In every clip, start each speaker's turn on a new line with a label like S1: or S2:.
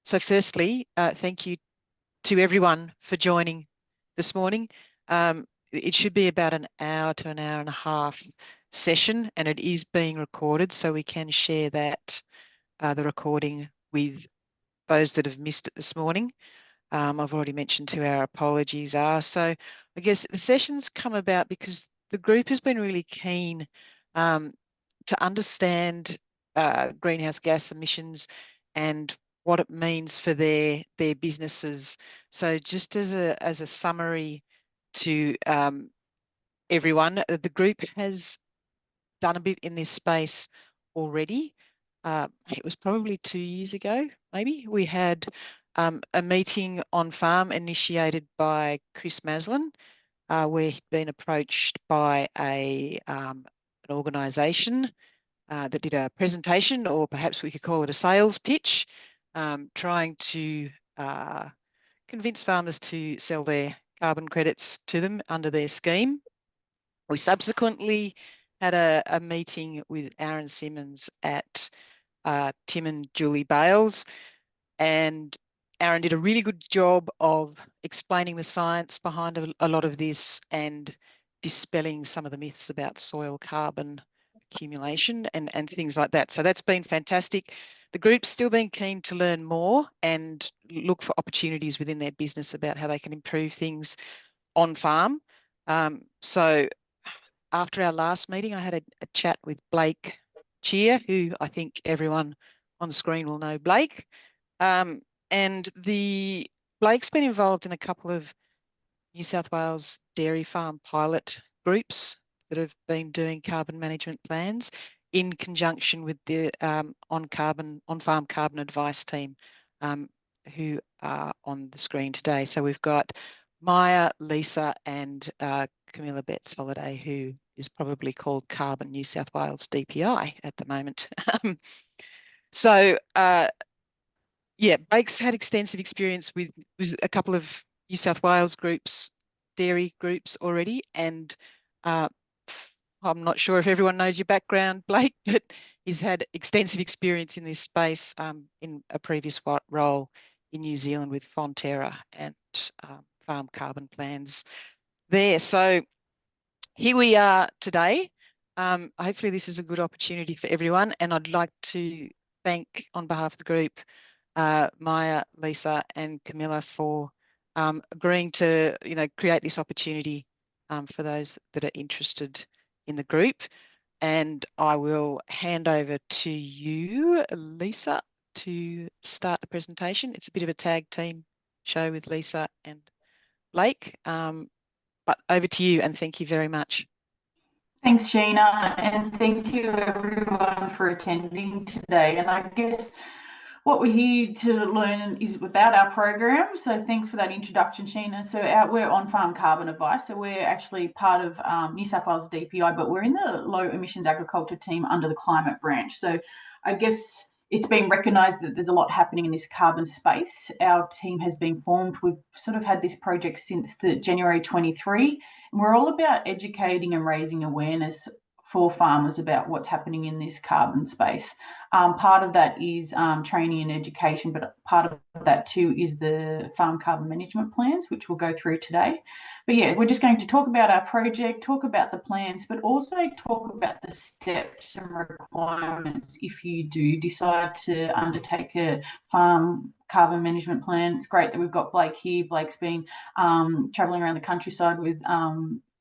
S1: So firstly, thank you to everyone for joining this morning. It should be about an hour to an hour and a half session, and it is being recorded, so we can share that, the recording, with those that have missed it this morning. I've already mentioned who our apologies are. So I guess the session's come about because the group has been really keen to understand greenhouse gas emissions and what it means for their businesses. So just as a summary to everyone, the group has done a bit in this space already. It was probably 2 years ago, maybe. We had a meeting on farm initiated by Chris Maslin, where he'd been approached by an organisation that did a presentation, or perhaps we could call it a sales pitch, trying to convince farmers to sell their carbon credits to them under their scheme. We subsequently had a meeting with Aaron Simmons at Tim and Julie Bales, and Aaron did a really good job of explaining the science behind a lot of this and dispelling some of the myths about soil carbon accumulation and things like that. So that's been fantastic. The group's still been keen to learn more and look for opportunities within their business about how they can improve things on farm. So after our last meeting, I had a chat with Blake Cheer, who I think everyone on the screen will know Blake. And Blake's been involved in a couple of New South Wales dairy farm pilot groups that have been doing carbon management plans in conjunction with the on-farm carbon advice team, who are on the screen today. So we've got Maya, Lisa, and Camilla Betts Holiday, who is probably called Carbon New South Wales DPI at the moment. So yeah, Blake's had extensive experience with a couple of New South Wales groups, dairy groups already, and I'm not sure if everyone knows your background, Blake, but he's had extensive experience in this space in a previous role in New Zealand with Fonterra and farm carbon plans there. So here we are today. Hopefully this is a good opportunity for everyone, and I'd like to thank, on behalf of the group, Maya, Lisa, and Camilla for agreeing to, create this opportunity for those that are interested in the group. And I will hand over to you, Lisa, to start the presentation. It's a bit of a tag team show with Lisa and Blake, but over to you, and thank you very much.
S2: Thanks, Sheena, and thank you everyone for attending today. And I guess what we're here to learn is about our program. So thanks for that introduction, Sheena. So we're on-farm carbon advice. So we're actually part of New South Wales DPI, but we're in the low emissions agriculture team under the climate branch. So I guess it's been recognised that there's a lot happening in this carbon space. Our team has been formed. We've sort of had this project since the January 23. And we're all about educating and raising awareness for farmers about what's happening in this carbon space. Part of that is training and education, but part of that too is the farm carbon management plans, which we'll go through today. But yeah, we're just going to talk about our project, talk about the plans, but also talk about the steps and requirements if you do decide to undertake a farm carbon management plan. It's great that we've got Blake here. Blake's been traveling around the countryside with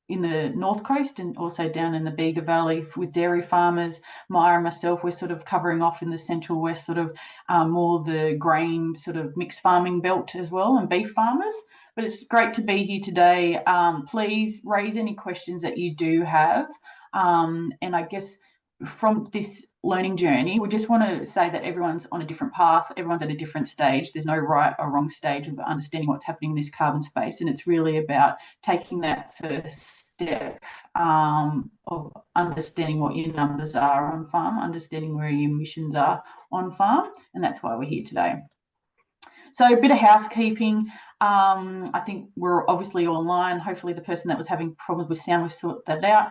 S2: in the North Coast and also down in the Bega Valley with dairy farmers. Maya and myself, we're sort of covering off in the Central West, sort of more the grain sort of mixed farming belt as well, and beef farmers. But it's great to be here today. Please raise any questions that you do have. And I guess from this learning journey, we just want to say that everyone's on a different path. Everyone's at a different stage. There's no right or wrong stage of understanding what's happening in this carbon space. And it's really about taking that first step of understanding what your numbers are on farm, understanding where your emissions are on farm. And that's why we're here today. So a bit of housekeeping. I think we're obviously online. Hopefully the person that was having problems with sound, we've sorted that out.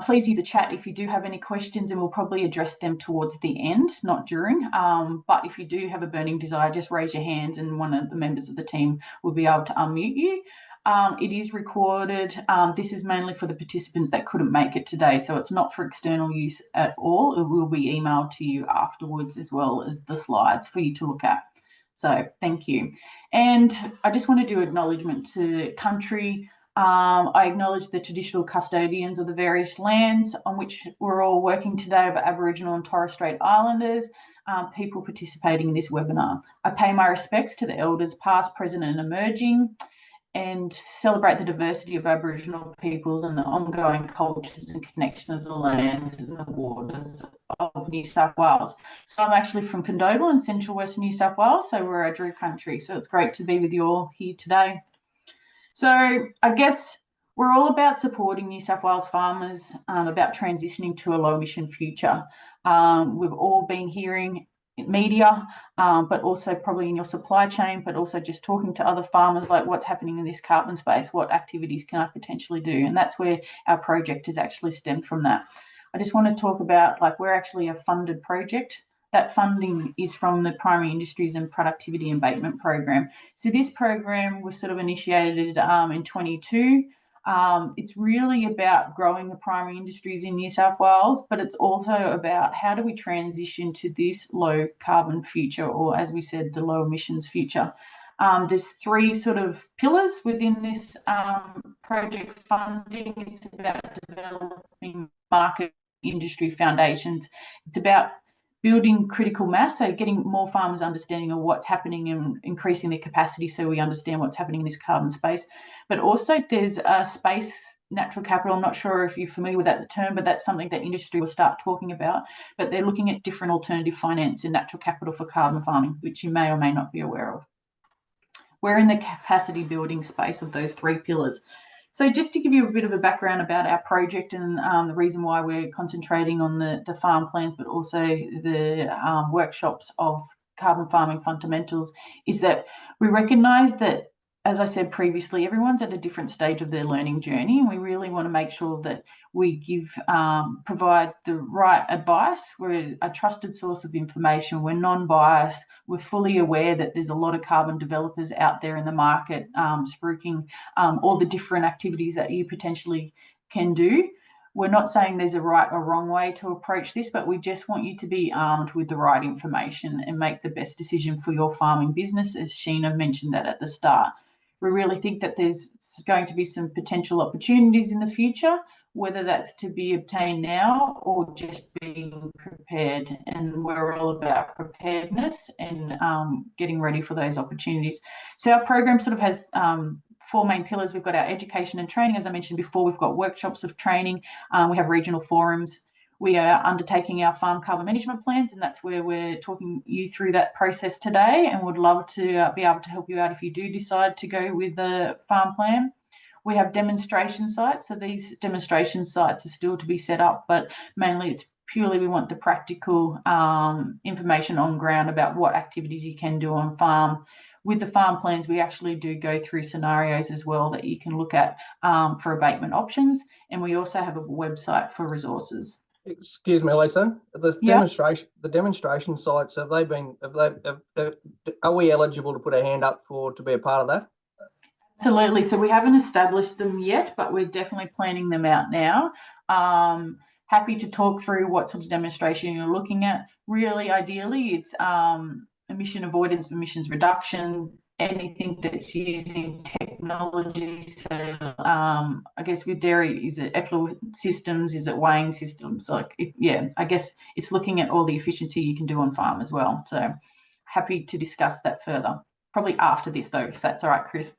S2: Please use the chat if you do have any questions, and we'll probably address them towards the end, not during. But if you do have a burning desire, just raise your hands and one of the members of the team will be able to unmute you. It is recorded. This is mainly for the participants that couldn't make it today, so it's not for external use at all. It will be emailed to you afterwards, as well as the slides for you to look at. So thank you. And I just want to do acknowledgement to country. I acknowledge the traditional custodians of the various lands on which we're all working today of Aboriginal and Torres Strait Islanders, people participating in this webinar. I pay my respects to the elders past, present and emerging, and celebrate the diversity of Aboriginal peoples and the ongoing cultures and connection of the lands and the waters of New South Wales. So I'm actually from Condobolin in central western New South Wales, so we're Wiradjuri country. So it's great to be with you all here today. So I guess we're all about supporting New South Wales farmers, about transitioning to a low emission future. We've all been hearing media, but also probably in your supply chain, but also just talking to other farmers, like what's happening in this carbon space, what activities can I potentially do? And that's where our project has actually stemmed from that. I just want to talk about, like, we're actually a funded project. That funding is from the Primary Industries and Productivity Abatement Program. So this program was sort of initiated in 22. It's really about growing the primary industries in New South Wales, but it's also about how do we transition to this low carbon future, or as we said, the low emissions future. There's three sort of pillars within this project funding. It's about developing market industry foundations. It's about building critical mass, so getting more farmers understanding of what's happening and increasing their capacity so we understand what's happening in this carbon space. But also there's a space natural capital. I'm not sure if you're familiar with that term, but that's something that industry will start talking about. But they're looking at different alternative finance and natural capital for carbon farming, which you may or may not be aware of. We're in the capacity building space of those three pillars. So just to give you a bit of a background about our project and the reason why we're concentrating on the farm plans, but also the workshops of carbon farming fundamentals, is that we recognise that, as I said previously, everyone's at a different stage of their learning journey, and we really want to make sure that we provide the right advice. We're a trusted source of information. We're non-biased. We're fully aware that there's a lot of carbon developers out there in the market, spruiking all the different activities that you potentially can do. We're not saying there's a right or wrong way to approach this, but we just want you to be armed with the right information and make the best decision for your farming business, as Sheena mentioned that at the start. We really think that there's going to be some potential opportunities in the future, whether that's to be obtained now or just being prepared. And we're all about preparedness and getting ready for those opportunities. So our program sort of has four main pillars. We've got our education and training. As I mentioned before, we've got workshops of training. We have regional forums. We are undertaking our farm carbon management plans, and that's where we're talking you through that process today, and would love to be able to help you out if you do decide to go with the farm plan. We have demonstration sites. So these demonstration sites are still to be set up, but mainly it's purely we want the practical information on ground about what activities you can do on farm. With the farm plans, we actually do go through scenarios as well that you can look at for abatement options. And we also have a website for resources.
S3: Excuse me, Lisa. The demonstration sites, are we eligible to put our hand up to be a part of that?
S2: Absolutely. So we haven't established them yet, but we're definitely planning them out now. Happy to talk through what sort of demonstration you're looking at. Really, ideally, it's emission avoidance, emissions reduction, anything that's using technology. So I guess with dairy, is it effluent systems? Is it weighing systems? I guess it's looking at all the efficiency you can do on farm as well. So happy to discuss that further, probably after this though, if that's all right, Chris.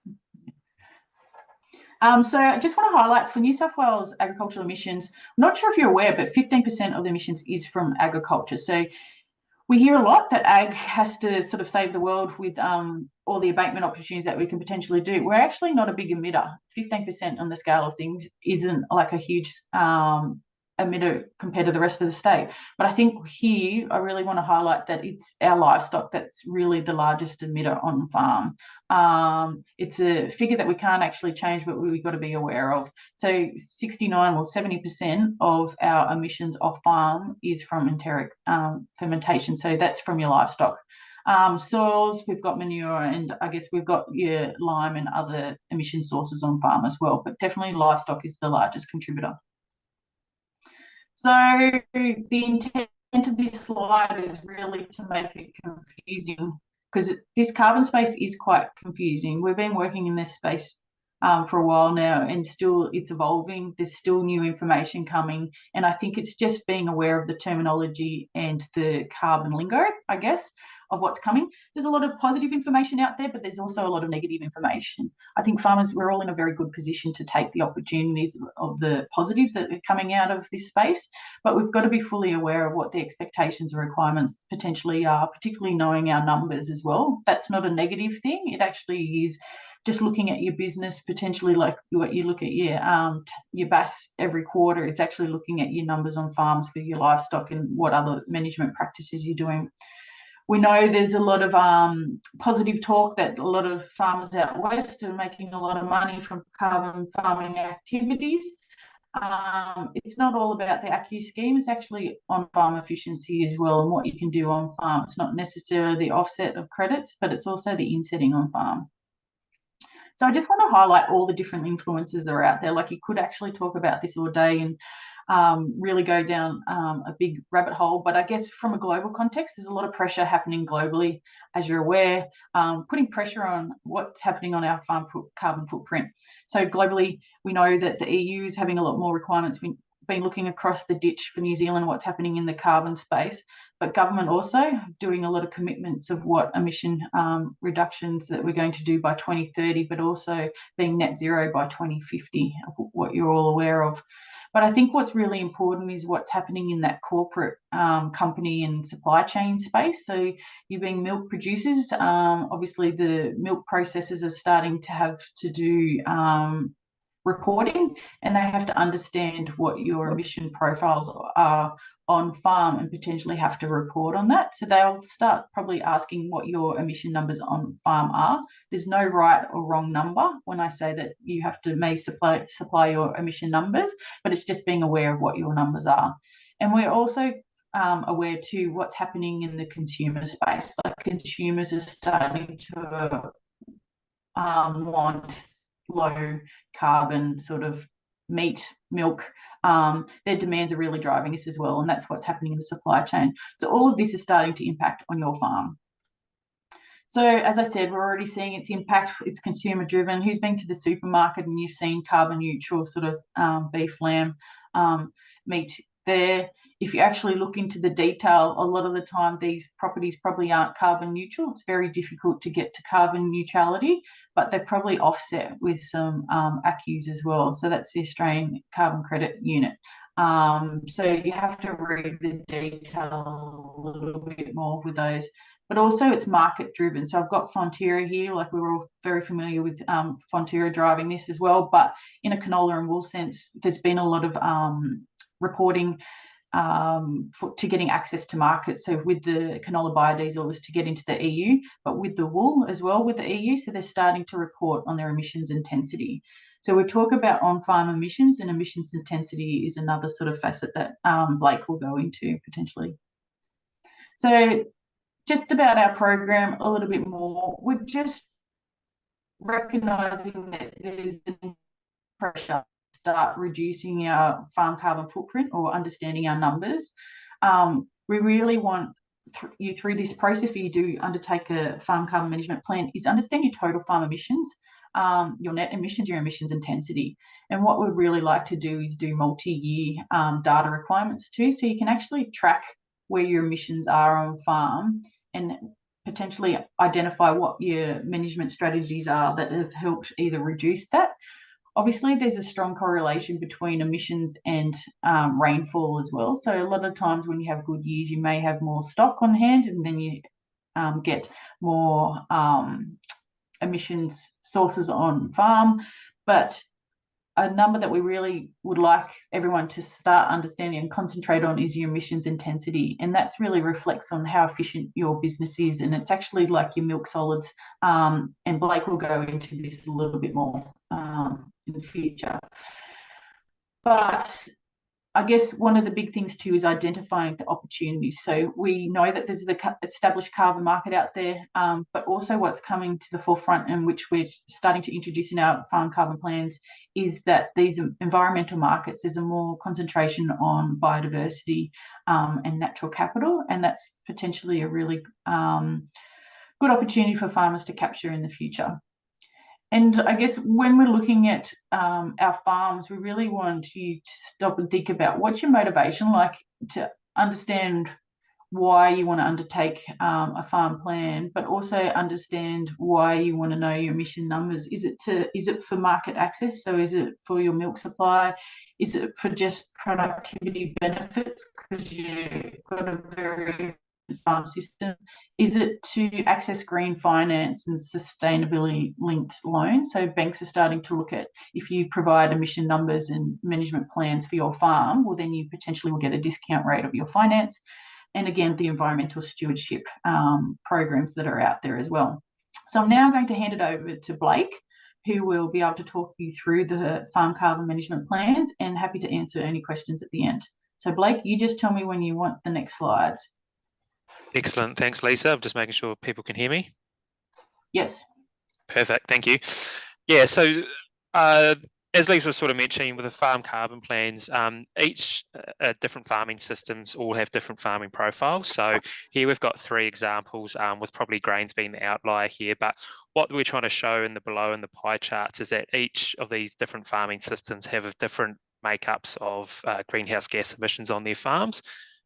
S2: So I just want to highlight for New South Wales agricultural emissions, I'm not sure if you're aware, but 15% of the emissions is from agriculture. So we hear a lot that ag has to sort of save the world with all the abatement opportunities that we can potentially do. We're actually not a big emitter. 15% on the scale of things isn't like a huge emitter compared to the rest of the state. But I think here I really want to highlight that it's our livestock that's really the largest emitter on farm. It's a figure that we can't actually change, but we've got to be aware of. So 69 or 70% of our emissions off farm is from enteric fermentation. So that's from your livestock. Soils, we've got manure, and I guess we've got your lime and other emission sources on farm as well, but definitely livestock is the largest contributor. So the intent of this slide is really to make it confusing, because this carbon space is quite confusing. We've been working in this space for a while now, and still it's evolving. There's still new information coming, and I think it's just being aware of the terminology and the carbon lingo, I guess, of what's coming. There's a lot of positive information out there, but there's also a lot of negative information. I think farmers, we're all in a very good position to take the opportunities of the positives that are coming out of this space, but we've got to be fully aware of what the expectations and requirements potentially are, particularly knowing our numbers as well. That's not a negative thing. It actually is just looking at your business, potentially like what you look at your BAS every quarter. It's actually looking at your numbers on farms for your livestock and what other management practices you're doing. We know there's a lot of positive talk that a lot of farmers out west are making a lot of money from carbon farming activities. It's not all about the ACCU scheme, it's actually on farm efficiency as well, and what you can do on farm. It's not necessarily the offset of credits, but it's also the insetting on farm. So I just want to highlight all the different influences that are out there. Like, you could actually talk about this all day and really go down a big rabbit hole. But I guess from a global context, there's a lot of pressure happening globally, as you're aware, putting pressure on what's happening on our farm carbon footprint. So globally, we know that the EU is having a lot more requirements. We've been looking across the ditch for New Zealand, what's happening in the carbon space, but government also doing a lot of commitments of what emission reductions that we're going to do by 2030, but also being net zero by 2050, what you're all aware of. But I think what's really important is what's happening in that corporate company and supply chain space. So you being milk producers, obviously the milk processors are starting to have to do reporting, and they have to understand what your emission profiles are on farm and potentially have to report on that. So they'll start probably asking what your emission numbers on farm are. There's no right or wrong number when I say that you have to supply your emission numbers, but it's just being aware of what your numbers are. And we're also aware too what's happening in the consumer space. Like, consumers are starting to want low carbon sort of meat, milk. Their demands are really driving this as well, and that's what's happening in the supply chain. So all of this is starting to impact on your farm. So as I said, we're already seeing its impact. It's consumer driven. Who's been to the supermarket and you've seen carbon neutral sort of beef, lamb, meat there? If you actually look into the detail, a lot of the time these properties probably aren't carbon neutral. It's very difficult to get to carbon neutrality, but they're probably offset with some ACCUs as well. So that's the Australian Carbon Credit Unit. So you have to read the detail a little bit more with those. But also it's market driven. So I've got Fonterra here, like we were all very familiar with Fonterra driving this as well. But in a canola and wool sense, there's been a lot of reporting to getting access to markets. So with the canola biodiesel was to get into the EU, but with the wool as well with the EU. So they're starting to report on their emissions intensity. So we talk about on-farm emissions, and emissions intensity is another sort of facet that Blake will go into potentially. So just about our program a little bit more, we're just recognising that there's pressure to start reducing our farm carbon footprint or understanding our numbers. We really want you through this process, if you do undertake a farm carbon management plan, is understand your total farm emissions, your net emissions, your emissions intensity. And what we'd really like to do is do multi-year data requirements too, so you can actually track where your emissions are on farm and potentially identify what your management strategies are that have helped either reduce that. Obviously, there's a strong correlation between emissions and rainfall as well. So a lot of times when you have good years, you may have more stock on hand, and then you get more emissions sources on farm. But a number that we really would like everyone to start understanding and concentrate on is your emissions intensity. And that really reflects on how efficient your business is. And it's actually like your milk solids. And Blake will go into this a little bit more in the future. But I guess one of the big things too is identifying the opportunities. So we know that there's the established carbon market out there, but also what's coming to the forefront and which we're starting to introduce in our farm carbon plans is that these environmental markets, there's a more concentration on biodiversity and natural capital, and that's potentially a really good opportunity for farmers to capture in the future. And I guess when we're looking at our farms, we really want you to stop and think about what's your motivation, like to understand why you want to undertake a farm plan, but also understand why you want to know your emission numbers. Is it for market access? So is it for your milk supply? Is it for just productivity benefits because you've got a very farm system? Is it to access green finance and sustainability linked loans? So banks are starting to look at, if you provide emission numbers and management plans for your farm, well then you potentially will get a discount rate of your finance. And again, the environmental stewardship programs that are out there as well. So I'm now going to hand it over to Blake, who will be able to talk you through the farm carbon management plans, and happy to answer any questions at the end. So Blake, you just tell me when you want the next slides.
S4: Excellent. Thanks, Lisa. I'm just making sure people can hear me.
S2: Yes.
S4: Perfect. Thank you. Yeah, so as Lisa was sort of mentioning with the farm carbon plans, each different farming systems all have different farming profiles. So here we've got 3 examples with probably grains being the outlier here. But what we're trying to show in the below in the pie charts is that each of these different farming systems have different makeups of greenhouse gas emissions on their farms,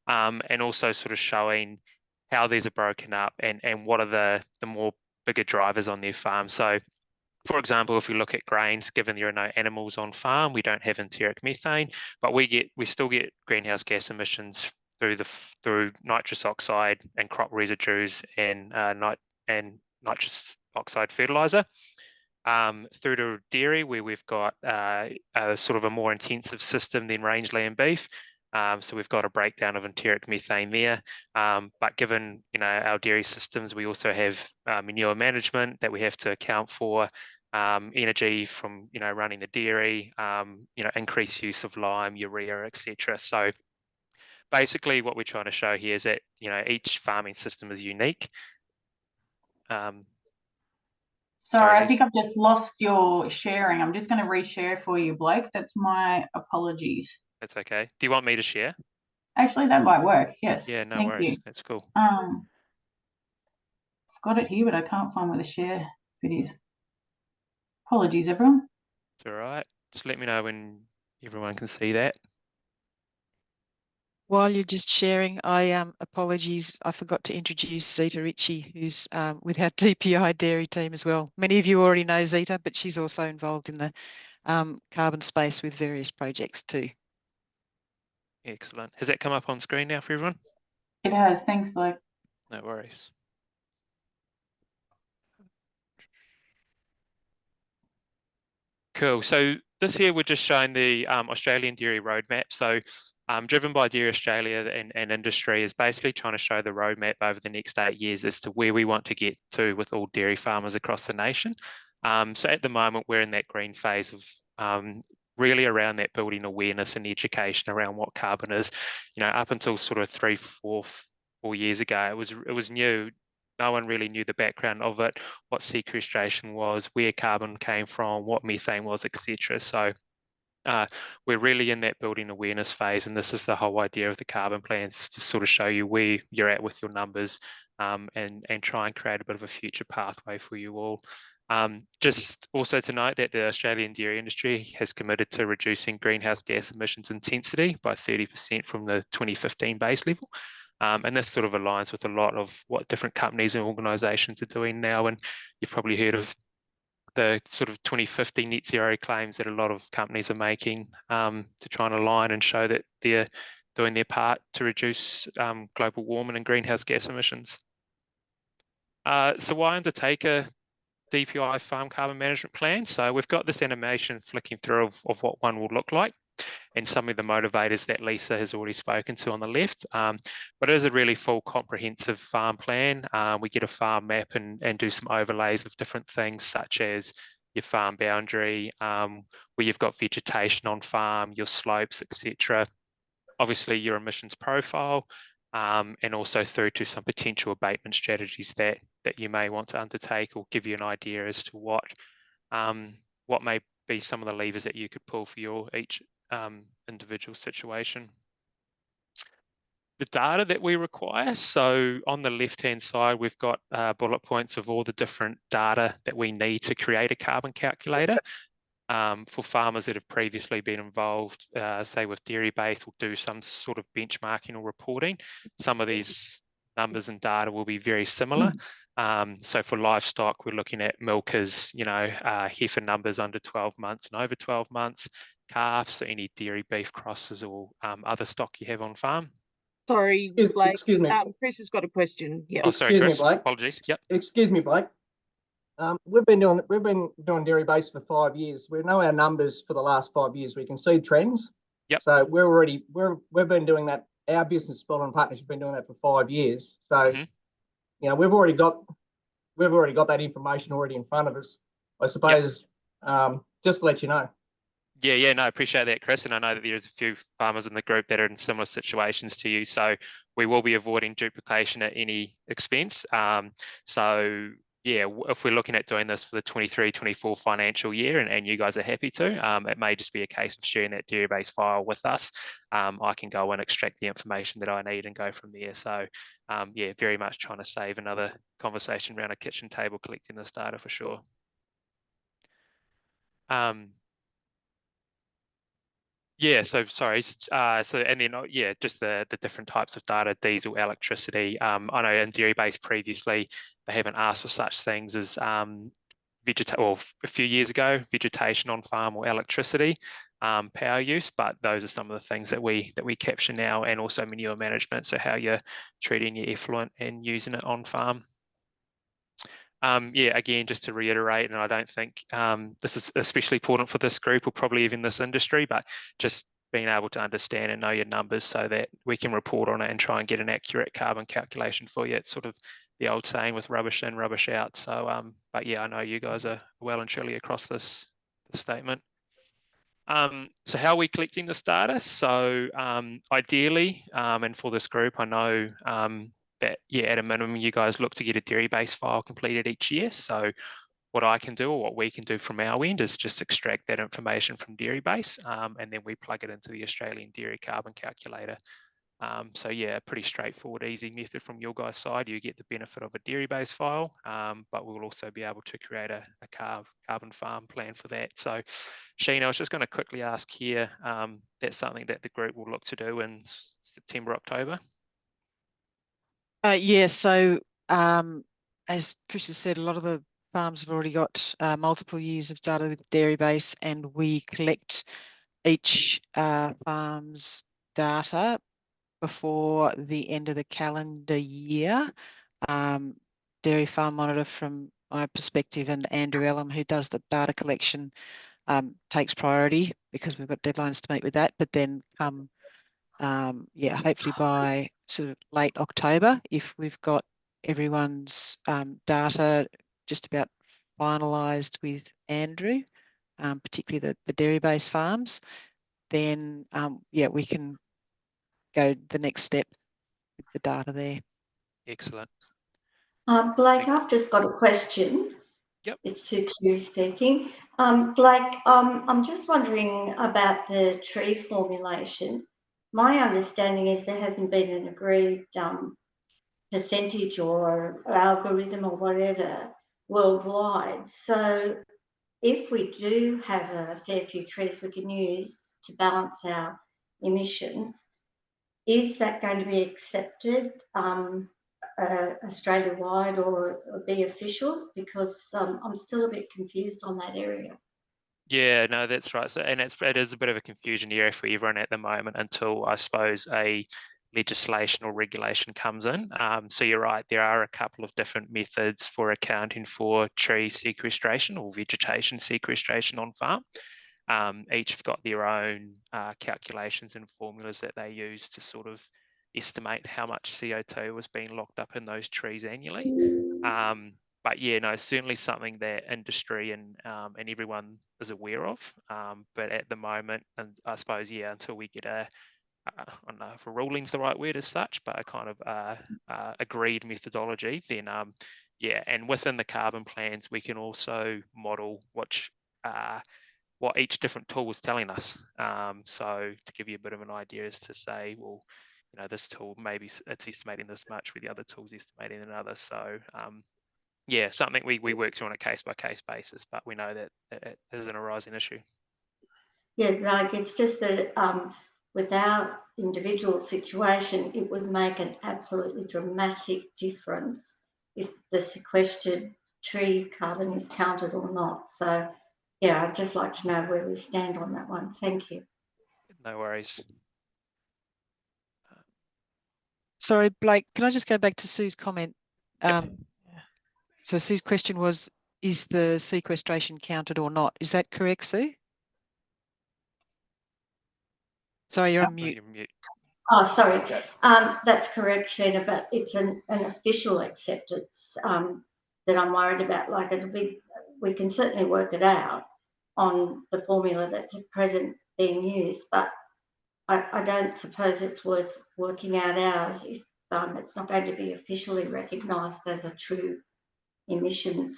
S4: and also sort of showing how these are broken up and what are the more bigger drivers on their farm. So for example, if we look at grains, given there are no animals on farm, we don't have enteric methane, but we still get greenhouse gas emissions through nitrous oxide and crop residues and nitrous oxide fertilizer. Through to dairy, where we've got a sort of a more intensive system than rangeland beef. So we've got a breakdown of enteric methane there, but given our dairy systems, we also have manure management that we have to account for, energy from running the dairy, increased use of lime, urea, etc. So basically, what we're trying to show here is that each farming system is unique.
S2: Sorry, I think I've just lost your sharing. I'm just going to reshare for you, Blake. That's my apologies.
S4: That's okay. Do you want me to share?
S2: Actually, that might work. Yes.
S4: Yeah, no
S2: Thank
S4: worries.
S2: you.
S4: That's cool.
S2: I've got it here, but I can't find where the share fit is. Apologies, everyone.
S4: It's all right. Just let me know when everyone can see that.
S1: While you're just sharing, apologies, I forgot to introduce Zita Ritchie, who's with our DPI dairy team as well. Many of you already know Zita, but she's also involved in the carbon space with various projects too.
S4: Excellent. Has that come up on screen now for everyone?
S2: It has. Thanks, Blake.
S4: No worries. Cool. So this here, we're just showing the Australian dairy roadmap. So driven by Dairy Australia and industry is basically trying to show the roadmap over the next 8 years as to where we want to get to with all dairy farmers across the nation. So at the moment, we're in that green phase of really around that building awareness and education around what carbon is. Up until sort of 4 years ago, it was new. No one really knew the background of it, what sequestration was, where carbon came from, what methane was, etc. So we're really in that building awareness phase, and this is the whole idea of the carbon plans, to sort of show you where you're at with your numbers, and try and create a bit of a future pathway for you all. Just also to note that the Australian dairy industry has committed to reducing greenhouse gas emissions intensity by 30% from the 2015 base level. And this sort of aligns with a lot of what different companies and organisations are doing now. And you've probably heard of the sort of 2050 net zero claims that a lot of companies are making to try and align and show that they're doing their part to reduce global warming and greenhouse gas emissions. So why undertake a DPI farm carbon management plan. So we've got this animation flicking through of what one will look like, and some of the motivators that Lisa has already spoken to on the left. But it is a really full comprehensive farm plan. We get a farm map and do some overlays of different things, such as your farm boundary, where you've got vegetation on farm, your slopes, etc. Obviously your emissions profile, and also through to some potential abatement strategies that you may want to undertake, or give you an idea as to what may be some of the levers that you could pull for your each individual situation. The data that we require, so on the left-hand side, we've got bullet points of all the different data that we need to create a carbon calculator. For farmers that have previously been involved, say with dairy base, will do some sort of benchmarking or reporting. Some of these numbers and data will be very similar. So for livestock, we're looking at milkers, heifer numbers under 12 months and over 12 months, calves, so any dairy beef crosses or other stock you have on farm.
S5: Sorry, Blake.
S3: Excuse me.
S5: Chris has got a question. Yeah.
S4: Oh, sorry,
S3: Excuse me,
S4: Chris.
S3: Blake.
S4: Apologies. Yep.
S3: Excuse me, Blake. We've been doing dairy base for 5 years. We know our numbers for the last 5 years. We can see trends.
S4: Yep.
S3: So we've been doing that. Our business, Spelman Partnership, been doing that for 5 years. So we've already got that information already in front of us. I suppose just to let you know.
S4: Yeah, no, I appreciate that, Chris. And I know that there's a few farmers in the group that are in similar situations to you. So we will be avoiding duplication at any expense. So yeah, if we're looking at doing this for the 23-24 financial year and you guys are happy to, it may just be a case of sharing that dairy base file with us. I can go and extract the information that I need and go from there. So yeah, very much trying to save another conversation around a kitchen table collecting this data for sure. Yeah, so sorry. And then just the different types of data, diesel, electricity. I know in dairy base previously they haven't asked for such things as a few years ago, vegetation on farm or electricity, power use, but those are some of the things that we capture now, and also manure management. So how you're treating your effluent and using it on farm. Yeah, again, just to reiterate, and I don't think this is especially important for this group or probably even this industry, but just being able to understand and know your numbers so that we can report on it and try and get an accurate carbon calculation for you. It's sort of the old saying with rubbish in, rubbish out. So, but yeah, I know you guys are well and truly across this statement. So how are we collecting this data? So ideally, and for this group, I know that, yeah, at a minimum, you guys look to get a dairy base file completed each year. So what I can do, or what we can do from our end, is just extract that information from dairy base, and then we plug it into the Australian Dairy Carbon Calculator. So yeah, pretty straightforward, easy method from your guys' side. You get the benefit of a dairy base file, but we'll also be able to create a carbon farm plan for that. So Sheena, I was just going to quickly ask here, that's something that the group will look to do in September, October?
S1: Yeah, so as Chris has said, a lot of the farms have already got multiple years of data with dairy base, and we collect each farm's data before the end of the calendar year. Dairy Farm Monitor, from my perspective, and Andrew Ellum, who does the data collection, takes priority because we've got deadlines to meet with that. But then yeah, hopefully by sort of late October, if we've got everyone's data just about finalised with Andrew, particularly the dairy based farms, then yeah, we can go the next step with the data there.
S4: Excellent.
S6: Blake, I've just got a question.
S4: Yep.
S6: It's Sue Cleary speaking. Blake, I'm just wondering about the tree formulation. My understanding is there hasn't been an agreed percentage or algorithm or whatever worldwide. So if we do have a fair few trees we can use to balance our emissions, is that going to be accepted Australia-wide or be official? Because I'm still a bit confused on that area.
S4: Yeah, no, that's right. So, and it is a bit of a confusion area for everyone at the moment until, I suppose, a legislation or regulation comes in. So you're right, there are a couple of different methods for accounting for tree sequestration or vegetation sequestration on farm. Each have got their own calculations and formulas that they use to sort of estimate how much CO2 was being locked up in those trees annually. But yeah, no, certainly something that industry and everyone is aware of. But at the moment, and I suppose, yeah, until we get a I don't know if a ruling's the right word as such, but a kind of agreed methodology, then yeah, and within the carbon plans, we can also model what each different tool is telling us. So to give you a bit of an idea as to say, well, you know, this tool, maybe it's estimating this much, but the other tool's estimating another. So yeah, something we work through on a case-by-case basis, but we know that it is an arising issue.
S6: Yeah, like it's just that with our individual situation, it would make an absolutely dramatic difference if the sequestered tree carbon is counted or not. So yeah, I'd just like to know where we stand on that one. Thank you.
S4: No worries.
S1: Sorry, Blake, can I just go back to Sue's comment?
S4: Yep.
S1: So Sue's question was, is the sequestration counted or not? Is that correct, Sue? Sorry, you're on mute.
S4: You're mute.
S6: Oh, sorry. That's correct, Sheena, but it's an official acceptance that I'm worried about. Like we can certainly work it out on the formula that's at present being used, but I don't suppose it's worth working out ours if it's not going to be officially recognised as a true emissions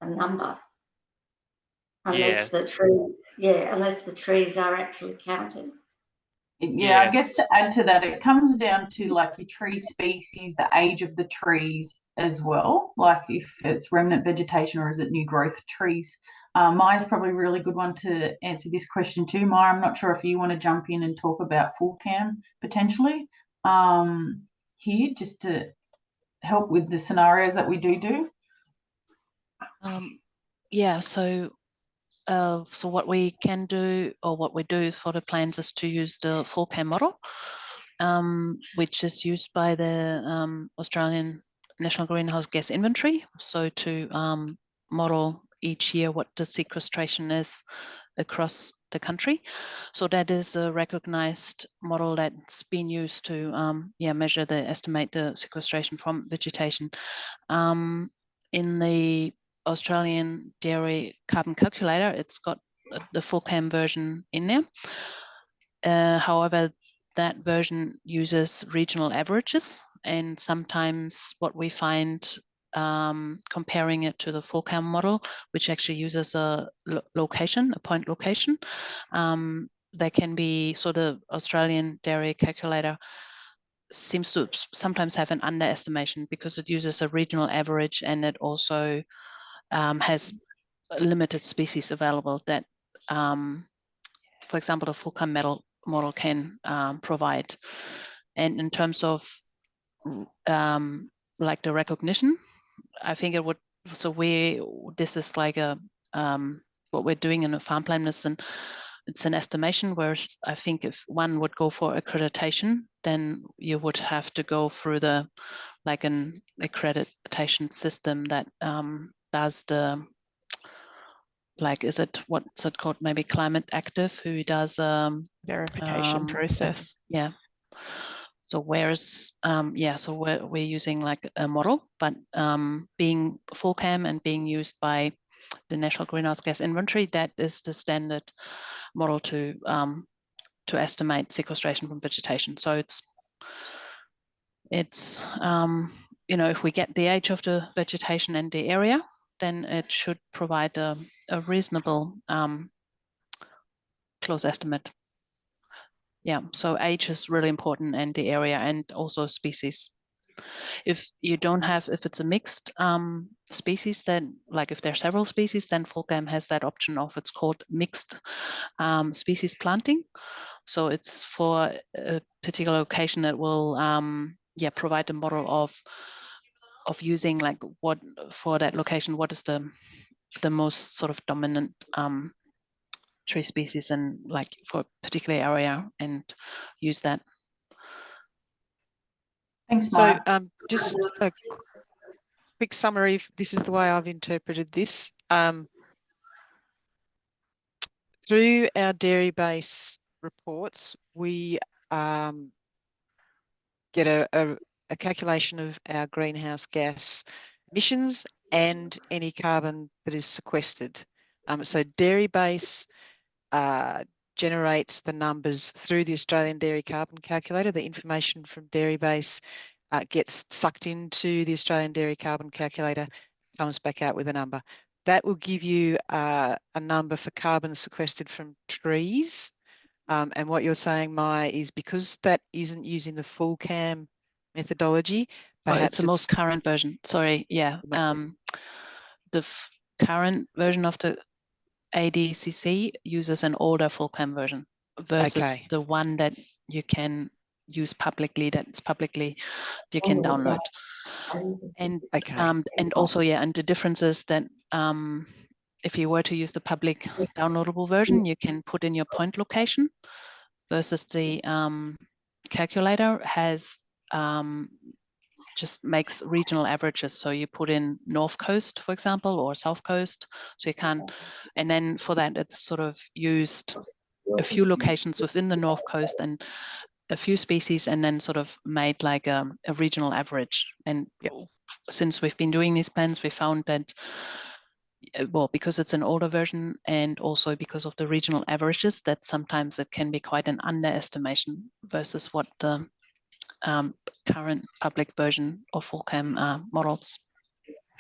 S6: number, unless the trees are actually counted.
S2: Yeah, I guess to add to that, it comes down to like your tree species, the age of the trees as well, like if it's remnant vegetation or is it new growth trees. Maya's probably a really good one to answer this question too. Maya, I'm not sure if you want to jump in and talk about FullCam potentially here, just to help with the scenarios that we do.
S7: Yeah, so what we can do, or what we do for the plans, is to use the FullCam model, which is used by the Australian National Greenhouse Gas Inventory. So to model each year what the sequestration is across the country. So that is a recognized model that's been used to estimate the sequestration from vegetation. In the Australian Dairy Carbon Calculator, it's got the FullCam version in there. However, that version uses regional averages, and sometimes what we find comparing it to the FullCam model, which actually uses a point location, there can be, so the Australian Dairy Calculator seems to sometimes have an underestimation because it uses a regional average, and it also has limited species available that, for example, the FullCam model can provide. And in terms of like the recognition, I think it would, so this is like a, what we're doing in a farm plan is it's an estimation, whereas I think if one would go for accreditation, then you would have to go through like an accreditation system that does the, like, what's it called? Maybe Climate Active, who does
S8: verification process.
S7: Yeah. So whereas, so we're using like a model, but being FullCam and being used by the National Greenhouse Gas Inventory, that is the standard model to estimate sequestration from vegetation. So it's if we get the age of the vegetation and the area, then it should provide a reasonable close estimate. Yeah, so age is really important, and the area, and also species. If it's a mixed species, then like if there are several species, then FullCam has that option of, it's called mixed species planting. So it's for a particular location that will provide a model of using like what for that location, what is the most sort of dominant tree species and like for a particular area, and use that.
S2: Thanks,
S1: So
S2: Maya.
S1: just a quick summary. This is the way I've interpreted this. Through our dairy base reports, we get a calculation of our greenhouse gas emissions and any carbon that is sequestered. So dairy base generates the numbers through the Australian Dairy Carbon Calculator. The information from dairy base gets sucked into the Australian Dairy Carbon Calculator, comes back out with a number. That will give you a number for carbon sequestered from trees. And what you're saying, Maya, is because that isn't using the full CAM methodology, perhaps
S7: it's the most current version. Sorry, yeah. The current version of the ADCC uses an older full CAM version versus the one that you can use publicly, that's publicly you can download. And and also, yeah, and the difference is that if you were to use the public downloadable version, you can put in your point location versus the calculator has just makes regional averages. So you put in North Coast, for example, or South Coast. So you can't, and then for that, it's sort of used a few locations within the North Coast and a few species, and then sort of made like a regional average. And since we've been doing these plans, we found that, well, because it's an older version and also because of the regional averages, that sometimes it can be quite an underestimation versus what the current public version of full CAM models.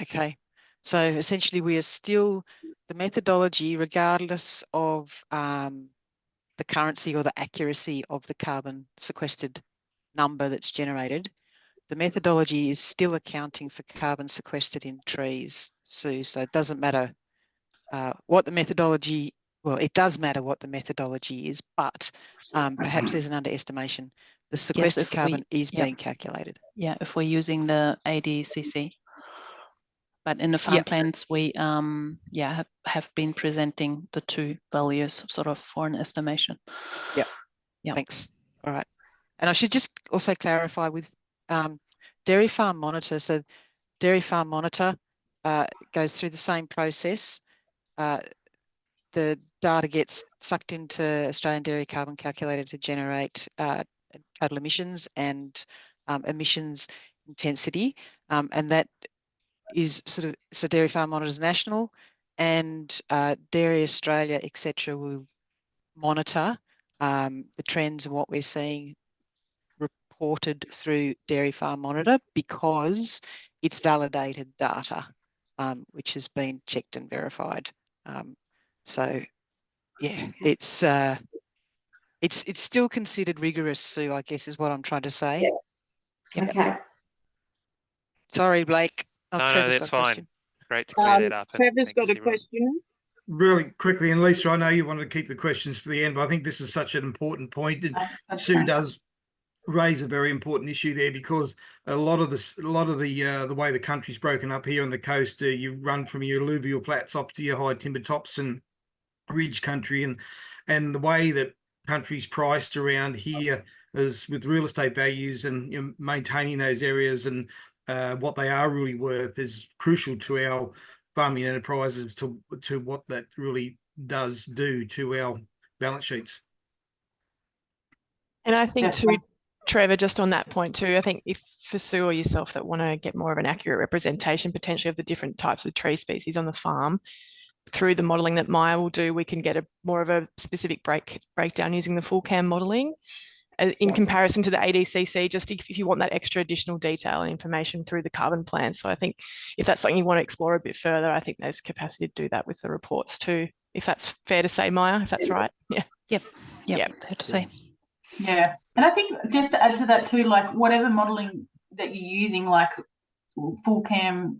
S1: Okay, so essentially we are still, the methodology, regardless of the currency or the accuracy of the carbon sequestered number that's generated, the methodology is still accounting for carbon sequestered in trees, Sue. So it doesn't matter what the methodology, well, it does matter what the methodology is, but perhaps there's an underestimation. The sequestered carbon is being calculated.
S7: Yeah, if we're using the ADCC. But in the farm plans, we have been presenting the two values sort of for an estimation.
S1: Yeah. Thanks. All right. And I should just also clarify with Dairy Farm Monitor. So Dairy Farm Monitor goes through the same process. The data gets sucked into Australian Dairy Carbon Calculator to generate total emissions and emissions intensity, and that is sort of, so Dairy Farm Monitors national, and Dairy Australia, etc., will monitor the trends and what we're seeing reported through Dairy Farm Monitor, because it's validated data, which has been checked and verified. So yeah, it's still considered rigorous, Sue, I guess is what I'm trying to say.
S6: Okay.
S1: Sorry, Blake.
S4: No, that's fine. Great to clear that up.
S5: Trevor's got a question.
S9: Really quickly, and Lisa, I know you wanted to keep the questions for the end, but I think this is such an important point, and Sue does raise a very important issue there, because a lot of the way the country's broken up here on the coast, you run from your alluvial flats off to your high timber tops and ridge country, and the way that country's priced around here is with real estate values, and maintaining those areas and what they are really worth is crucial to our farming enterprises, to what that really does do to our balance sheets.
S8: And I think too, Trevor, just on that point too, I think if for Sue or yourself that want to get more of an accurate representation potentially of the different types of tree species on the farm, through the modelling that Maya will do, we can get more of a specific breakdown using the full CAM modelling in comparison to the ADCC, just if you want that extra additional detail and information through the carbon plan. So I think if that's something you want to explore a bit further, I think there's capacity to do that with the reports too, if that's fair to say, Maya, if that's right. Yeah.
S7: Yep. Fair to say.
S2: Yeah, and I think just to add to that too, like whatever modelling that you're using, like full CAM,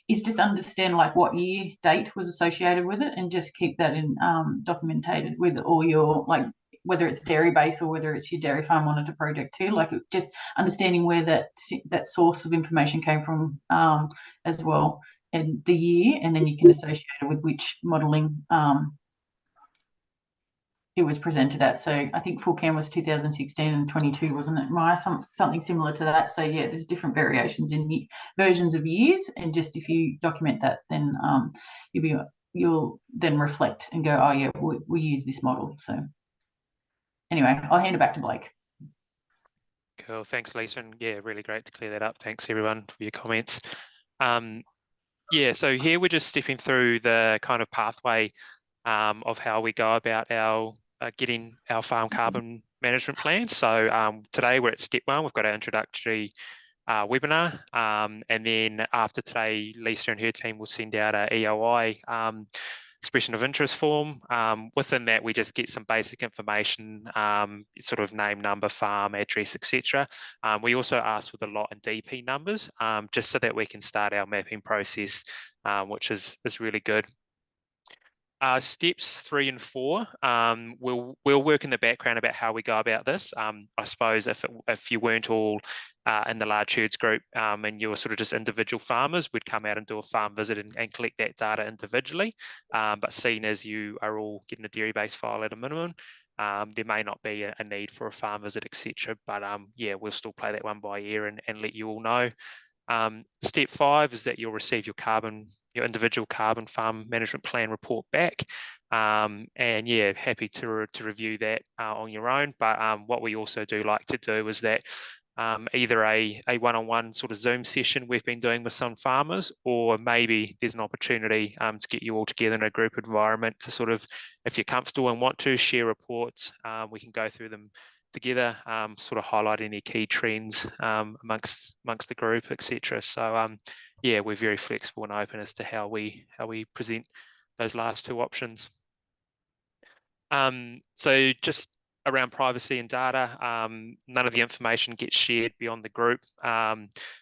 S2: is just understand like what year date was associated with it, and just keep that in documented with all your, like whether it's dairy base or whether it's your Dairy Farm Monitor project too, like just understanding where that source of information came from as well, and the year, and then you can associate it with which modelling it was presented at. So I think full chem was 2016 and 22, wasn't it, Maya? Something similar to that. So yeah, there's different variations in the versions of years, and just if you document that, then you'll then reflect and go, oh yeah, we use this model. So anyway, I'll hand it back to Blake.
S4: Cool, thanks Lisa, and yeah, really great to clear that up. Thanks everyone for your comments. Yeah, so here we're just stepping through the kind of pathway of how we go about our getting our farm carbon management plan. So today we're at step 1. We've got our introductory webinar, and then after today, Lisa and her team will send out a EOI expression of interest form. Within that, we just get some basic information, sort of name, number, farm, address, etc. We also ask for the lot and DP numbers, just so that we can start our mapping process, which is really good. Steps 3 and 4, we'll work in the background about how we go about this. I suppose if you weren't all in the large herds group and you were sort of just individual farmers, we'd come out and do a farm visit and collect that data individually. But seeing as you are all getting a dairy-based file at a minimum, there may not be a need for a farm visit, etc. But yeah, we'll still play that one by ear and let you all know. Step 5 is that you'll receive your individual carbon farm management plan report back. And yeah, happy to review that on your own. But what we also do like to do is that either a one-on-one sort of Zoom session we've been doing with some farmers, or maybe there's an opportunity to get you all together in a group environment to sort of, if you're comfortable and want to share reports, we can go through them together, sort of highlight any key trends amongst the group, etc. So yeah, we're very flexible and open as to how we present those last 2 options. So just around privacy and data, none of the information gets shared beyond the group.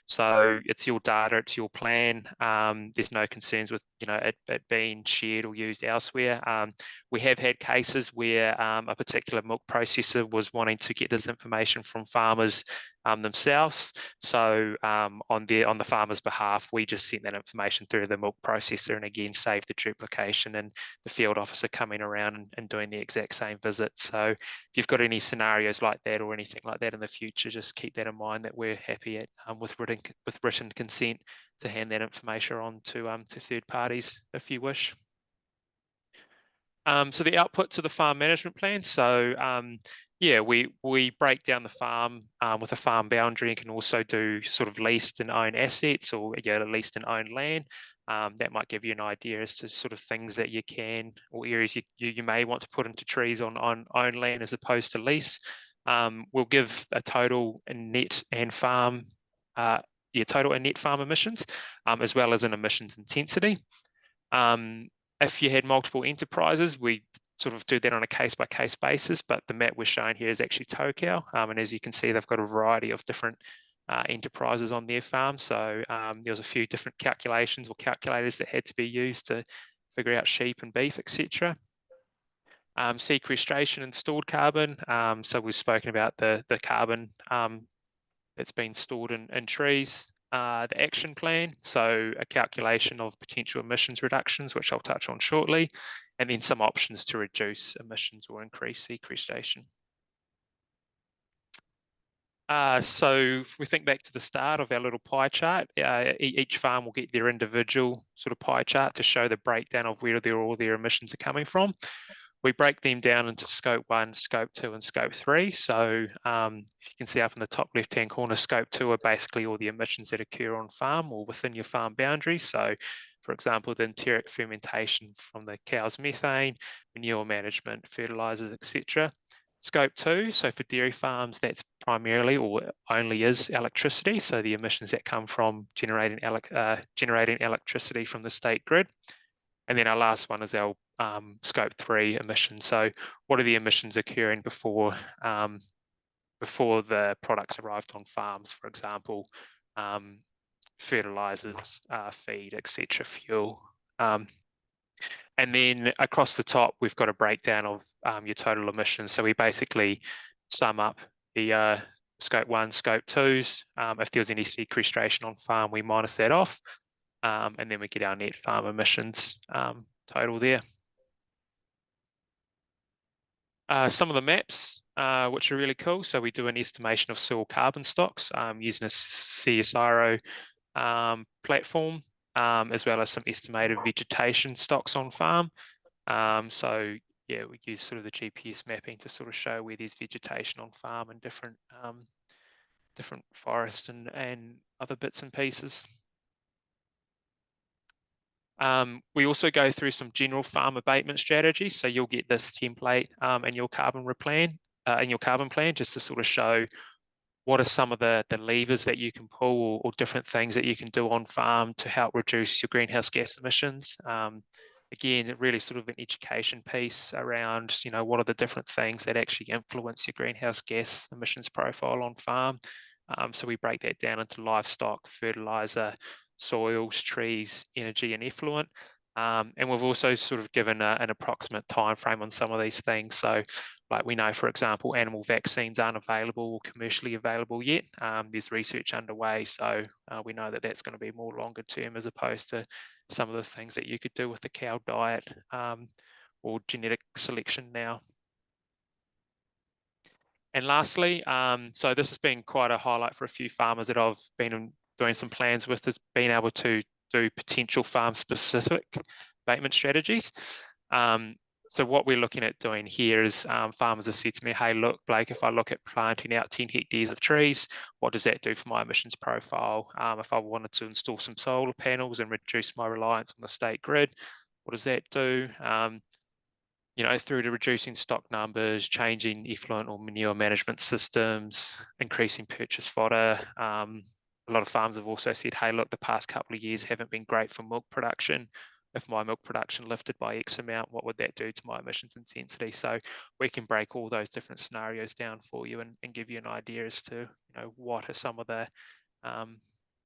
S4: So it's your data, it's your plan. There's no concerns with it being shared or used elsewhere. We have had cases where a particular milk processor was wanting to get this information from farmers themselves. So on the farmer's behalf, we just sent that information through the milk processor, and again saved the duplication and the field officer coming around and doing the exact same visit. So if you've got any scenarios like that or anything like that in the future, just keep that in mind, that we're happy at with written consent to hand that information on to third parties if you wish. So the output to the farm management plan. So yeah, we break down the farm with a farm boundary, and can also do sort of leased and owned assets, or leased and owned land. That might give you an idea as to sort of things that you can, or areas you may want to put into trees on owned land as opposed to lease. We'll give a total and net and farm, total and net farm emissions, as well as an emissions intensity. If you had multiple enterprises, we sort of do that on a case-by-case basis, but the map we're showing here is actually Tokau, and as you can see, they've got a variety of different enterprises on their farm. So there was a few different calculations or calculators that had to be used to figure out sheep and beef, etc. Sequestration and stored carbon. So we've spoken about the carbon that's been stored in trees. The action plan, so a calculation of potential emissions reductions, which I'll touch on shortly, and then some options to reduce emissions or increase sequestration. So if we think back to the start of our little pie chart, each farm will get their individual sort of pie chart to show the breakdown of where all their emissions are coming from. We break them down into scope 1, scope 2, and scope 3. So if you can see up in the top left-hand corner, scope 2 are basically all the emissions that occur on farm or within your farm boundaries. So for example, the enteric fermentation from the cow's methane, manure management, fertilizers, etc. Scope 2, so for dairy farms, that's primarily or only is electricity. So the emissions that come from generating electricity from the state grid. And then our last one is our scope 3 emissions. So what are the emissions occurring before the products arrived on farms, for example, fertilizers, feed, etc., fuel. And then across the top, we've got a breakdown of your total emissions. So we basically sum up the scope 1, scope 2s. If there was any sequestration on farm, we minus that off. And then we get our net farm emissions total there. some of the maps, which are really cool. So we do an estimation of soil carbon stocks using a CSIRO platform, as well as some estimated vegetation stocks on farm. So yeah, we use sort of the GPS mapping to sort of show where there's vegetation on farm and different forests and other bits and pieces. We also go through some general farm abatement strategies. So you'll get this template in your carbon plan, just to sort of show what are some of the levers that you can pull, or different things that you can do on farm to help reduce your greenhouse gas emissions. Again, really sort of an education piece around, you know, what are the different things that actually influence your greenhouse gas emissions profile on farm. So we break that down into livestock, fertilizer, soils, trees, energy, and effluent. And we've also sort of given an approximate time frame on some of these things. So like we know, for example, animal vaccines aren't available or commercially available yet. There's research underway. So we know that that's going to be more longer term, as opposed to some of the things that you could do with the cow diet or genetic selection now. And lastly, so this has been quite a highlight for a few farmers that I've been doing some plans with, is being able to do potential farm specific abatement strategies. So what we're looking at doing here is farmers have said to me, hey, look, Blake, if I look at planting out 10 hectares of trees, what does that do for my emissions profile? If I wanted to install some solar panels and reduce my reliance on the state grid, what does that do? You know, through to reducing stock numbers, changing effluent or manure management systems, increasing purchase fodder. A lot of farms have also said, hey, look, the past couple of years haven't been great for milk production. If my milk production lifted by X amount, what would that do to my emissions intensity? So we can break all those different scenarios down for you and give you an idea as to, you know, what are some of the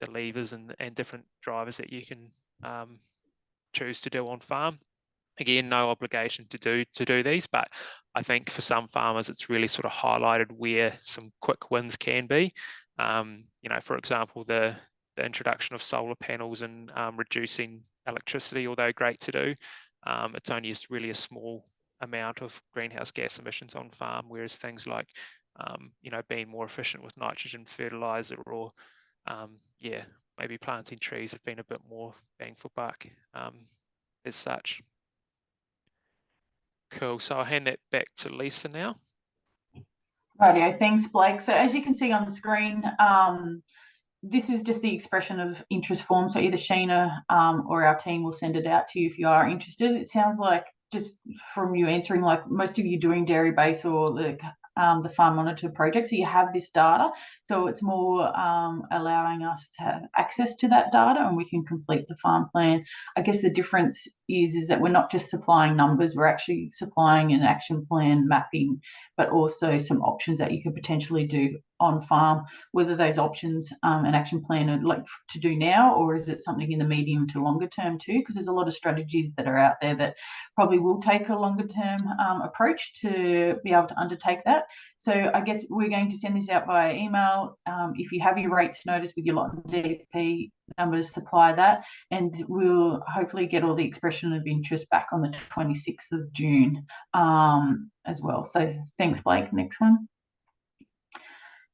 S4: levers and different drivers that you can choose to do on farm. Again, no obligation to do these, but I think for some farmers, it's really sort of highlighted where some quick wins can be. You know, for example, the introduction of solar panels and reducing electricity, although great to do, it's only really a small amount of greenhouse gas emissions on farm, whereas things like, you know, being more efficient with nitrogen fertilizer, or yeah, maybe planting trees have been a bit more bang for buck as such. Cool, so I'll hand that back to Lisa now.
S2: Rightio, thanks, Blake. So as you can see on the screen, this is just the expression of interest form. So either Sheena or our team will send it out to you if you are interested. It sounds like, just from you answering, like most of you doing dairy base or the farm monitor project, so you have this data, so it's more allowing us to have access to that data, and we can complete the farm plan. I guess the difference is that we're not just supplying numbers, we're actually supplying an action plan mapping, but also some options that you could potentially do on farm, whether those options an action plan are like to do now, or is it something in the medium to longer term too, because there's a lot of strategies that are out there that probably will take a longer term approach to be able to undertake that. So I guess we're going to send this out via email. If you have your rates notice with your lot and DP numbers, supply that, and we'll hopefully get all the expression of interest back on the 26th of June as well. So thanks, Blake. Next one.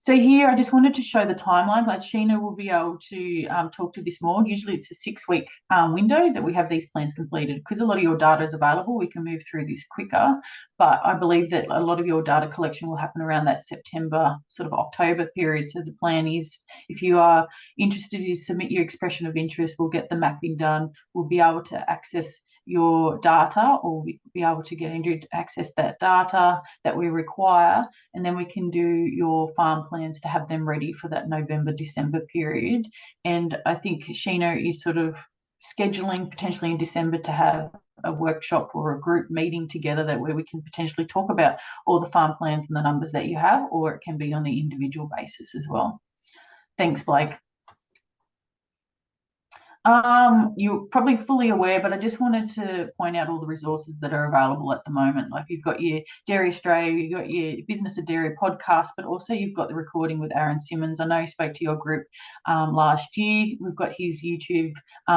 S2: So here, I just wanted to show the timeline, but Sheena will be able to talk to this more. Usually it's a 6-week window that we have these plans completed. Because a lot of your data is available, we can move through this quicker. But I believe that a lot of your data collection will happen around that September, sort of October period. So the plan is, if you are interested, is submit your expression of interest. We'll get the mapping done. We'll be able to access your data, or be able to get Andrew to access that data that we require, and then we can do your farm plans to have them ready for that November, December period. And I think Sheena is sort of scheduling potentially in December to have a workshop or a group meeting together, that where we can potentially talk about all the farm plans and the numbers that you have, or it can be on the individual basis as well. Thanks, Blake. You're probably fully aware, but I just wanted to point out all the resources that are available at the moment. Like you've got your Dairy Australia, you've got your Business of Dairy podcast, but also you've got the recording with Aaron Simmons. I know he spoke to your group last year. We've got his YouTube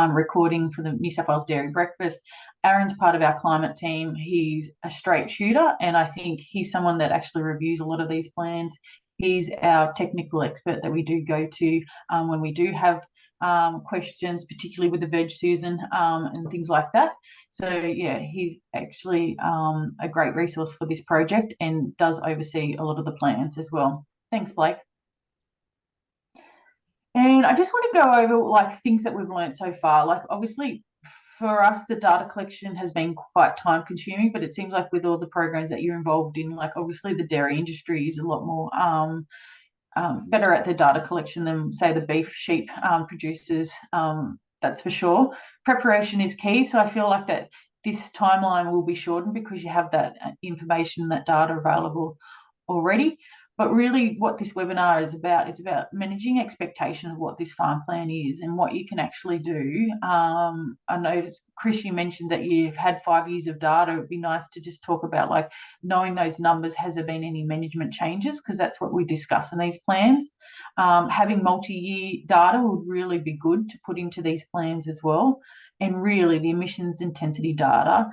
S2: recording for the New South Wales Dairy Breakfast. Aaron's part of our climate team. He's a straight shooter, and I think he's someone that actually reviews a lot of these plans. He's our technical expert that we do go to when we do have questions, particularly with the Veg Susan and things like that. So yeah, he's actually a great resource for this project and does oversee a lot of the plans as well. Thanks, Blake. And I just want to go over like things that we've learned so far. Like obviously for us, the data collection has been quite time consuming, but it seems like with all the programs that you're involved in, like obviously the dairy industry is a lot more better at the data collection than say the beef sheep producers, that's for sure. Preparation is key, so I feel like that this timeline will be shortened because you have that information, that data available already. But really what this webinar is about managing expectation of what this farm plan is and what you can actually do. I noticed, Chris, you mentioned that you've had 5 years of data. It'd be nice to just talk about like knowing those numbers. Has there been any management changes? Because that's what we discuss in these plans. Having multi-year data would really be good to put into these plans as well. And really the emissions intensity data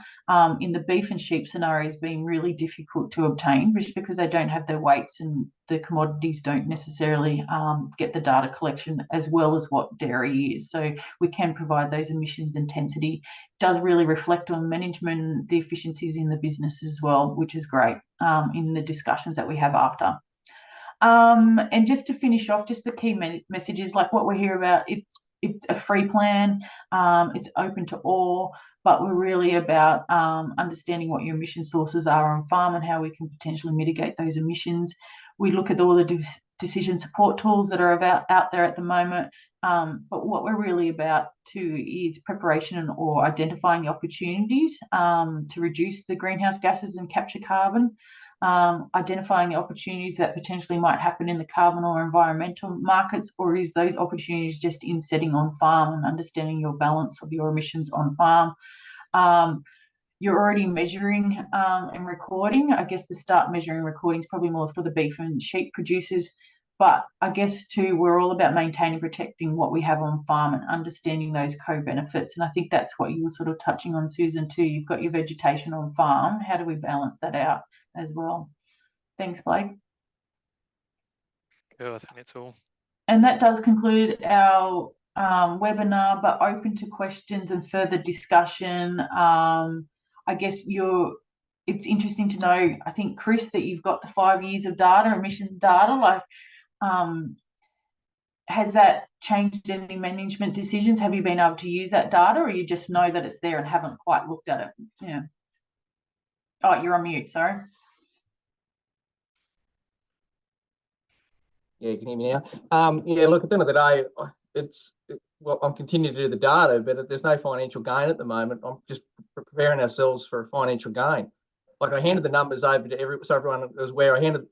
S2: in the beef and sheep scenarios being really difficult to obtain just because they don't have their weights and the commodities don't necessarily get the data collection as well as what dairy is. So we can provide those emissions intensity. It does really reflect on management, the efficiencies in the business as well, which is great in the discussions that we have after. And just to finish off, just the key messages, like what we hear about, it's a free plan, it's open to all, but we're really about understanding what your emission sources are on farm and how we can potentially mitigate those emissions. We look at all the decision support tools that are out there at the moment, but what we're really about too is preparation or identifying the opportunities to reduce the greenhouse gases and capture carbon. Identifying the opportunities that potentially might happen in the carbon or environmental markets, or is those opportunities just in setting on farm and understanding your balance of your emissions on farm. You're already measuring and recording. I guess the start measuring and recording is probably more for the beef and sheep producers, but I guess too we're all about maintaining, protecting what we have on farm and understanding those co-benefits. And I think that's what you were sort of touching on, Susan, too. You've got your vegetation on farm. How do we balance that out as well? Thanks, Blake.
S4: Cool, I think that's all.
S2: And that does conclude our webinar, but open to questions and further discussion. I guess it's interesting to know, I think, Chris, that you've got the 5 years of data, emissions data. Like, has that changed any management decisions? Have you been able to use that data, or you just know that it's there and haven't quite looked at it? Yeah. Oh, you're on mute, sorry.
S3: Yeah, you can hear me now. Yeah, look, at the end of the day, well, I'm continuing to do the data, but there's no financial gain at the moment. I'm just preparing ourselves for a financial gain. Like I handed the numbers over to everyone was aware. I handed,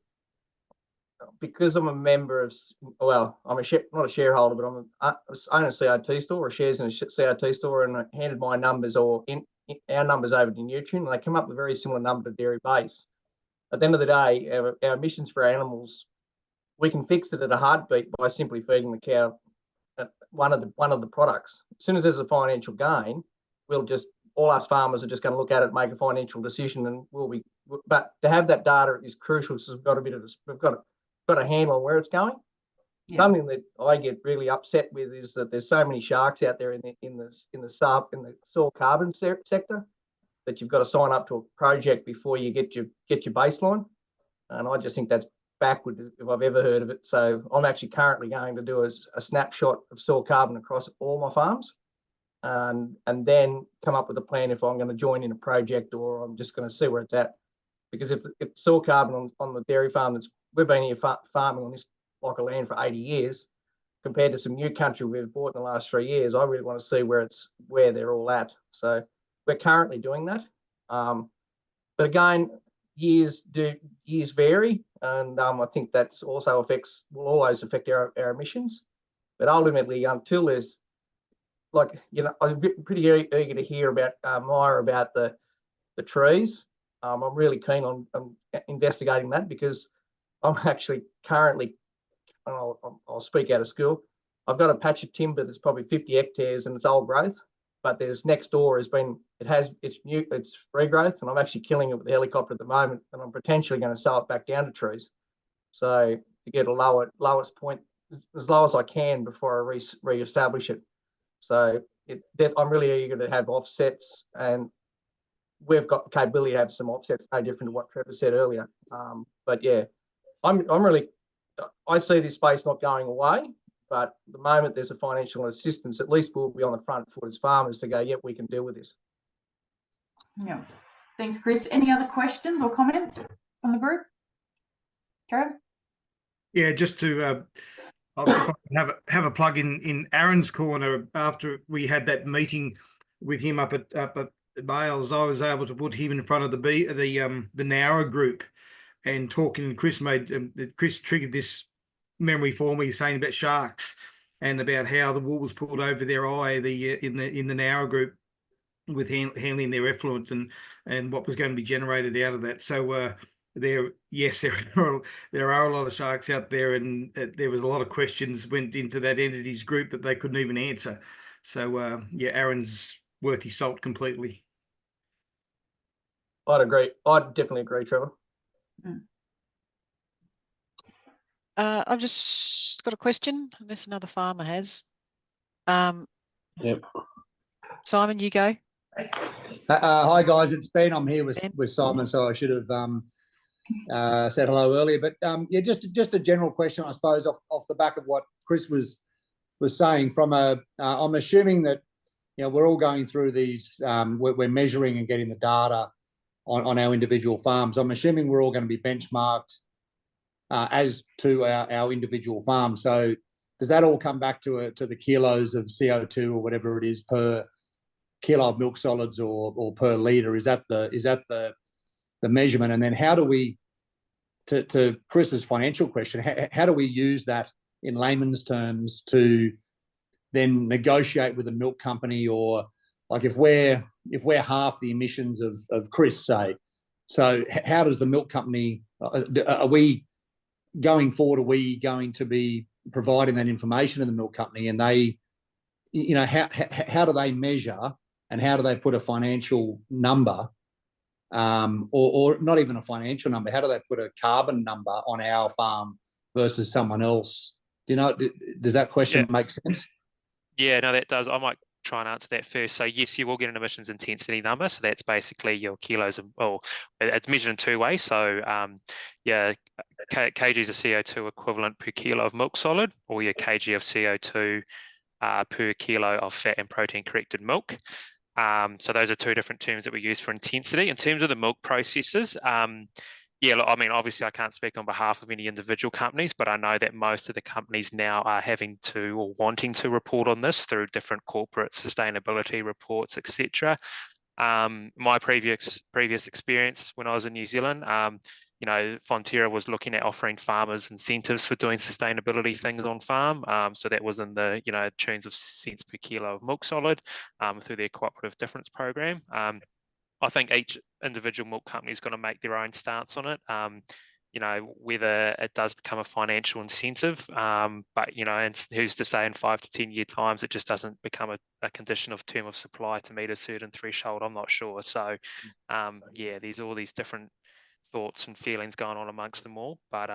S3: because I'm a member of, well, I'm not a shareholder, but I own a CRT store or shares in a CRT store, and I handed my numbers or our numbers over to Nutrien, and they come up with a very similar number to Dairy Base. At the end of the day, our emissions for animals, we can fix it at a heartbeat by simply feeding the cow one of the products. As soon as there's a financial gain, all us farmers are just going to look at it, make a financial decision, and but to have that data is crucial. So we've got a handle on where it's going. Yeah. Something that I get really upset with is that there's so many sharks out there in the soil carbon sector that you've got to sign up to a project before you get your baseline, and I just think that's backward if I've ever heard of it. So I'm actually currently going to do a snapshot of soil carbon across all my farms, and then come up with a plan if I'm going to join in a project or I'm just going to see where it's at. Because if soil carbon on the dairy farm we've been here farming on this block of land for 80 years, compared to some new country we've bought in the last 3 years, I really want to see where they're all at. So we're currently doing that. But again, years vary, and I think that's also will always affect our emissions. But ultimately, until there's, like, you know, I'm pretty eager to hear about Maya about the trees. I'm really keen on investigating that, because I'm actually currently, I'll speak out of school. I've got a patch of timber that's probably 50 hectares and it's old growth, but there's next door it's regrowth, and I'm actually killing it with a helicopter at the moment, and I'm potentially going to sell it back down to trees. So to get a lowest point, as low as I can before I re-establish it. So I'm really eager to have offsets, and we've got the capability to have some offsets, no different to what Trevor said earlier. But yeah, I see this space not going away, but the moment there's a financial assistance, at least we'll be on the front foot as farmers to go, yep, we can deal with this.
S2: Yeah. Thanks, Chris. Any other questions or comments from the group? Trev?
S9: Yeah, just to have a plug in Aaron's corner. After we had that meeting with him up at Bales, I was able to put him in front of the Nowra group and talking. Chris triggered this memory for me, saying about sharks and about how the wool was pulled over their eye in the Nowra group with handling their effluent and what was going to be generated out of that. So there are a lot of sharks out there, and there was a lot of questions went into that entity's group that they couldn't even answer. So yeah, Aaron's worth his salt completely.
S3: I'd agree. I'd definitely agree, Trevor.
S1: I've just got a question, unless another farmer has.
S10: Yep.
S1: Simon, you go.
S10: Hi guys, it's Ben. I'm here with Simon, so I should have said hello earlier. But yeah, just a general question, I suppose, off the back of what Chris was saying. I'm assuming that, you know, we're all going through these. We're measuring and getting the data on our individual farms. I'm assuming we're all going to be benchmarked as to our individual farms. So does that all come back to the kilos of CO2 or whatever it is per kilo of milk solids or per litre? Is that the measurement? And then how do we, to Chris's financial question, how do we use that in layman's terms to then negotiate with a milk company, or like if we're half the emissions of Chris, say, so how does the milk company, are we going forward, are we going to be providing that information to the milk company, and they, you know, how do they measure and how do they put a financial number, or not even a financial number, how do they put a carbon number on our farm versus someone else? Do you know, does that question make sense?
S4: Yeah, no, that does. I might try and answer that first. So yes, you will get an emissions intensity number. So that's basically your kilos of, well, it's measured in two ways. So yeah, kgs of CO2 equivalent per kilo of milk solid, or your kg of CO2 per kilo of fat and protein corrected milk. So those are two different terms that we use for intensity. In terms of the milk processors, yeah, look, I mean, obviously I can't speak on behalf of any individual companies, but I know that most of the companies now are having to or wanting to report on this through different corporate sustainability reports, etc. My previous experience when I was in New Zealand, you know, Fonterra was looking at offering farmers incentives for doing sustainability things on farm. So that was in the, you know, tunes of cents per kilo of milk solid through their cooperative difference program. I think each individual milk company is going to make their own stance on it. You know, whether it does become a financial incentive, but, you know, and who's to say in 5 to 10 year times it just doesn't become a condition of term of supply to meet a certain threshold. I'm not sure. So yeah, there's all these different thoughts and feelings going on amongst them all, but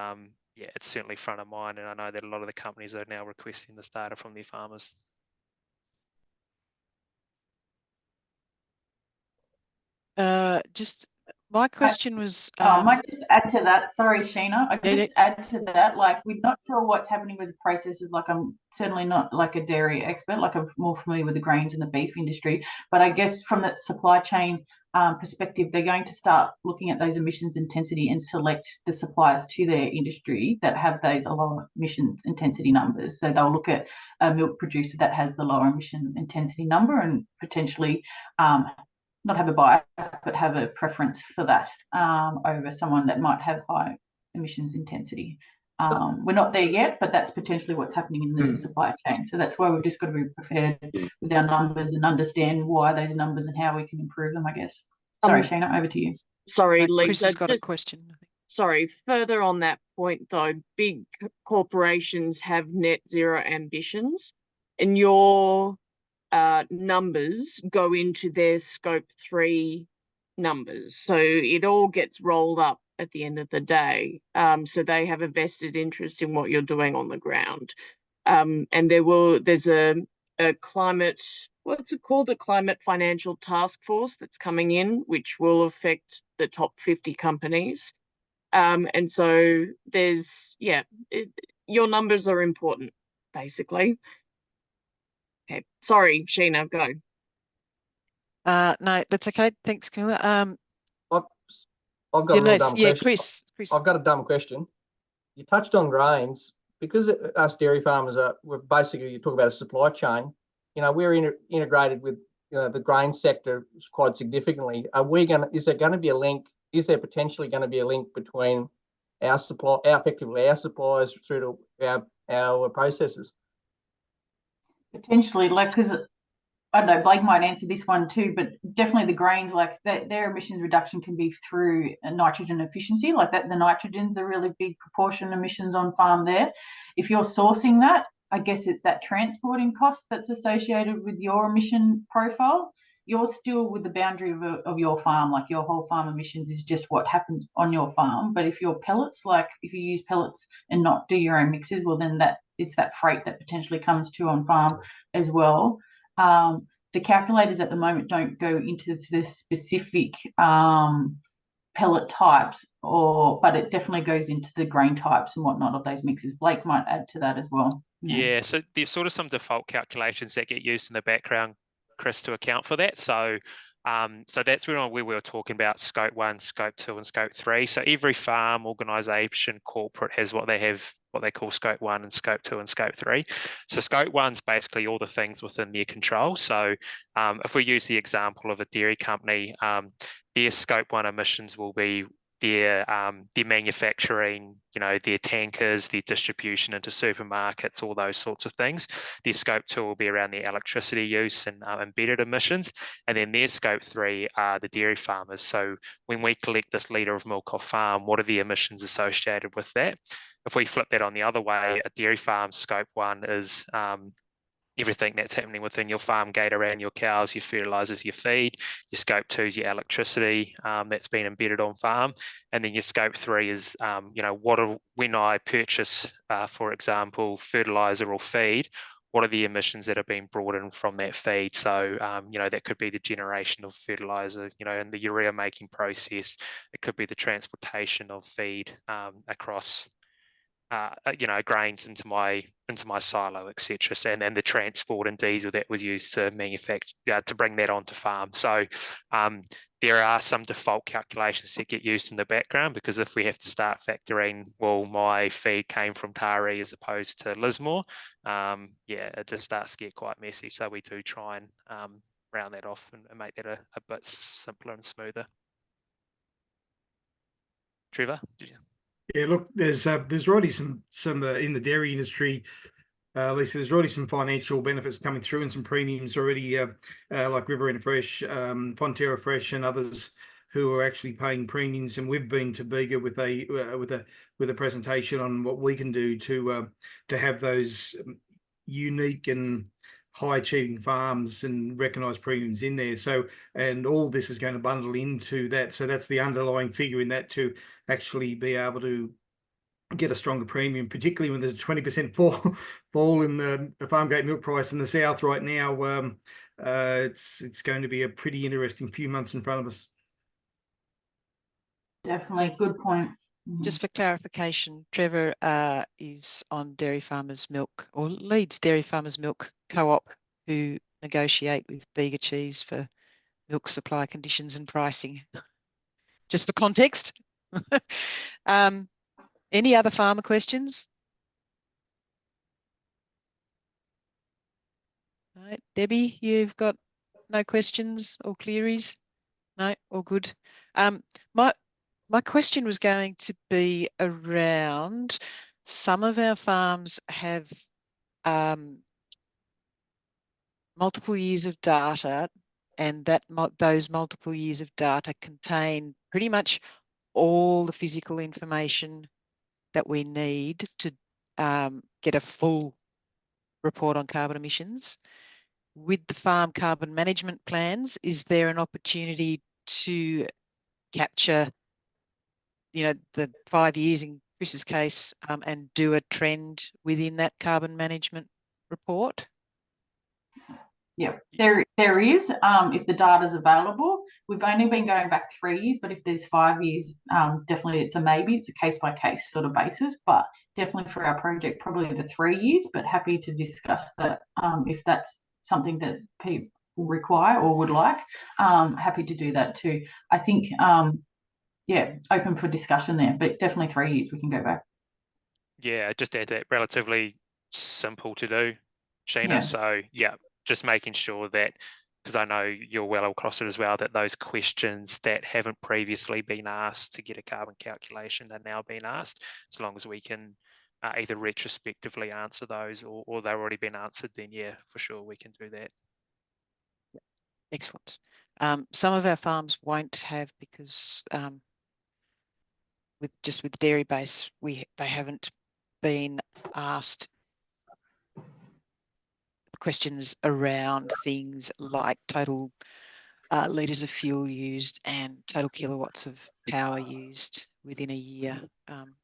S4: yeah, it's certainly front of mind, and I know that a lot of the companies are now requesting this data from their farmers.
S1: Just my question was.
S2: I might just add to that. Sorry, Sheena. I could just add to that. Like, we're not sure what's happening with the processes. Like, I'm certainly not like a dairy expert. Like, I'm more familiar with the grains and the beef industry. But I guess from the supply chain perspective, they're going to start looking at those emissions intensity and select the suppliers to their industry that have those lower emissions intensity numbers. So they'll look at a milk producer that has the lower emission intensity number and potentially not have a bias, but have a preference for that over someone that might have high emissions intensity. We're not there yet, but that's potentially what's happening in the supply chain. So that's why we've just got to be prepared with our numbers and understand why those numbers and how we can improve them, I guess. Sorry, Sheena, over to you.
S5: Sorry,
S1: Chris
S5: Lisa.
S1: has got a question. I think.
S5: Sorry, further on that point though, big corporations have net zero ambitions, and your numbers go into their scope 3 numbers. So it all gets rolled up at the end of the day. So they have a vested interest in what you're doing on the ground. And there's a climate, what's it called? The Climate Financial Task Force that's coming in, which will affect the top 50 companies. And so there's, your numbers are important, basically. Okay, sorry, Sheena, go.
S1: No, that's okay. Thanks, Camilla.
S3: I've got a little dumb question.
S1: Chris.
S3: I've got a dumb question. You touched on grains because us dairy farmers we're basically, you talk about a supply chain. You know, we're integrated with the grain sector quite significantly. Is there going to be a link? Is there potentially going to be a link between our suppliers through to our processors?
S2: Potentially, because I don't know, Blake might answer this one too, but definitely the grains, their emissions reduction can be through nitrogen efficiency, that the nitrogen's a really big proportion of emissions on farm there. If you're sourcing that, I guess it's that transporting cost that's associated with your emission profile. You're still with the boundary of your farm, your whole farm emissions is just what happens on your farm. But if your pellets, if you use pellets and not do your own mixes, well, then it's that freight that potentially comes to on farm as well. The calculators at the moment don't go into the specific pellet types, but it definitely goes into the grain types and whatnot of those mixes. Blake might add to that as well.
S4: Yeah, so there's sort of some default calculations that get used in the background, Chris, to account for that. So that's where we were talking about scope 1, scope 2, and scope 3. So every farm, organisation, corporate has what they call scope 1 and scope 2 and scope 3. So scope 1's basically all the things within their control. So if we use the example of a dairy company, their scope 1 emissions will be their manufacturing, their tankers, their distribution into supermarkets, all those sorts of things. Their scope 2 will be around their electricity use and embedded emissions. And then their scope 3 are the dairy farmers. So when we collect this litre of milk off farm, what are the emissions associated with that? If we flip that on the other way, a dairy farm scope 1 is everything that's happening within your farm gate around your cows, your fertilizers, your feed. Your scope 2 is your electricity that's been embedded on farm. And then your scope 3 is, when I purchase, for example, fertilizer or feed, what are the emissions that are being brought in from that feed? So, that could be the generation of fertilizer, in the urea making process. It could be the transportation of feed across grains into my silo, etc. And the transport and diesel that was used to manufacture to bring that onto farm. So there are some default calculations that get used in the background, because if we have to start factoring, well, my feed came from Taree as opposed to Lismore, it just starts to get quite messy. So we do try and round that off and make that a bit simpler and smoother. Trevor?
S9: Yeah, look, there's already some in the dairy industry, Lisa, there's already some financial benefits coming through and some premiums already, like Riverina Fresh, Fonterra Fresh, and others who are actually paying premiums. And we've been to Bega with a presentation on what we can do to have those unique and high achieving farms and recognised premiums in there. So, and all this is going to bundle into that. So that's the underlying figure in that, to actually be able to get a stronger premium, particularly when there's a 20% fall in the farm gate milk price in the south right now. It's going to be a pretty interesting few months in front of us.
S2: Definitely, good point.
S1: Just for clarification, Trevor is on Dairy Farmers Milk, or leads Dairy Farmers Milk Co-op, who negotiate with Bega Cheese for milk supply conditions and pricing. Just for context. Any other farmer questions? All right, Debbie, you've got no questions or queries? No, all good. My question was going to be around Some of our farms have multiple years of data, and those multiple years of data contain pretty much all the physical information that we need to get a full report on carbon emissions. With the farm carbon management plans, is there an opportunity to capture, the 5 years in Chris's case, and do a trend within that carbon management report?
S2: Yeah, there is, if the data is available. We've only been going back 3 years, but if there's 5 years, definitely it's a maybe. It's a case by case sort of basis, but definitely for our project, probably the 3 years, but happy to discuss that if that's something that people require or would like. Happy to do that too. I think, yeah, open for discussion there, but definitely 3 years we can go back.
S4: Yeah, just add that relatively simple to do, Sheena.
S2: Yeah.
S4: So yeah, just making sure that, because I know you're well across it as well, that those questions that haven't previously been asked to get a carbon calculation are now being asked. As long as we can either retrospectively answer those or they've already been answered, then yeah, for sure we can do that.
S1: Excellent. Some of our farms won't have, because with dairy base, they haven't been asked questions around things like total litres of fuel used and total kilowatts of power used within a year,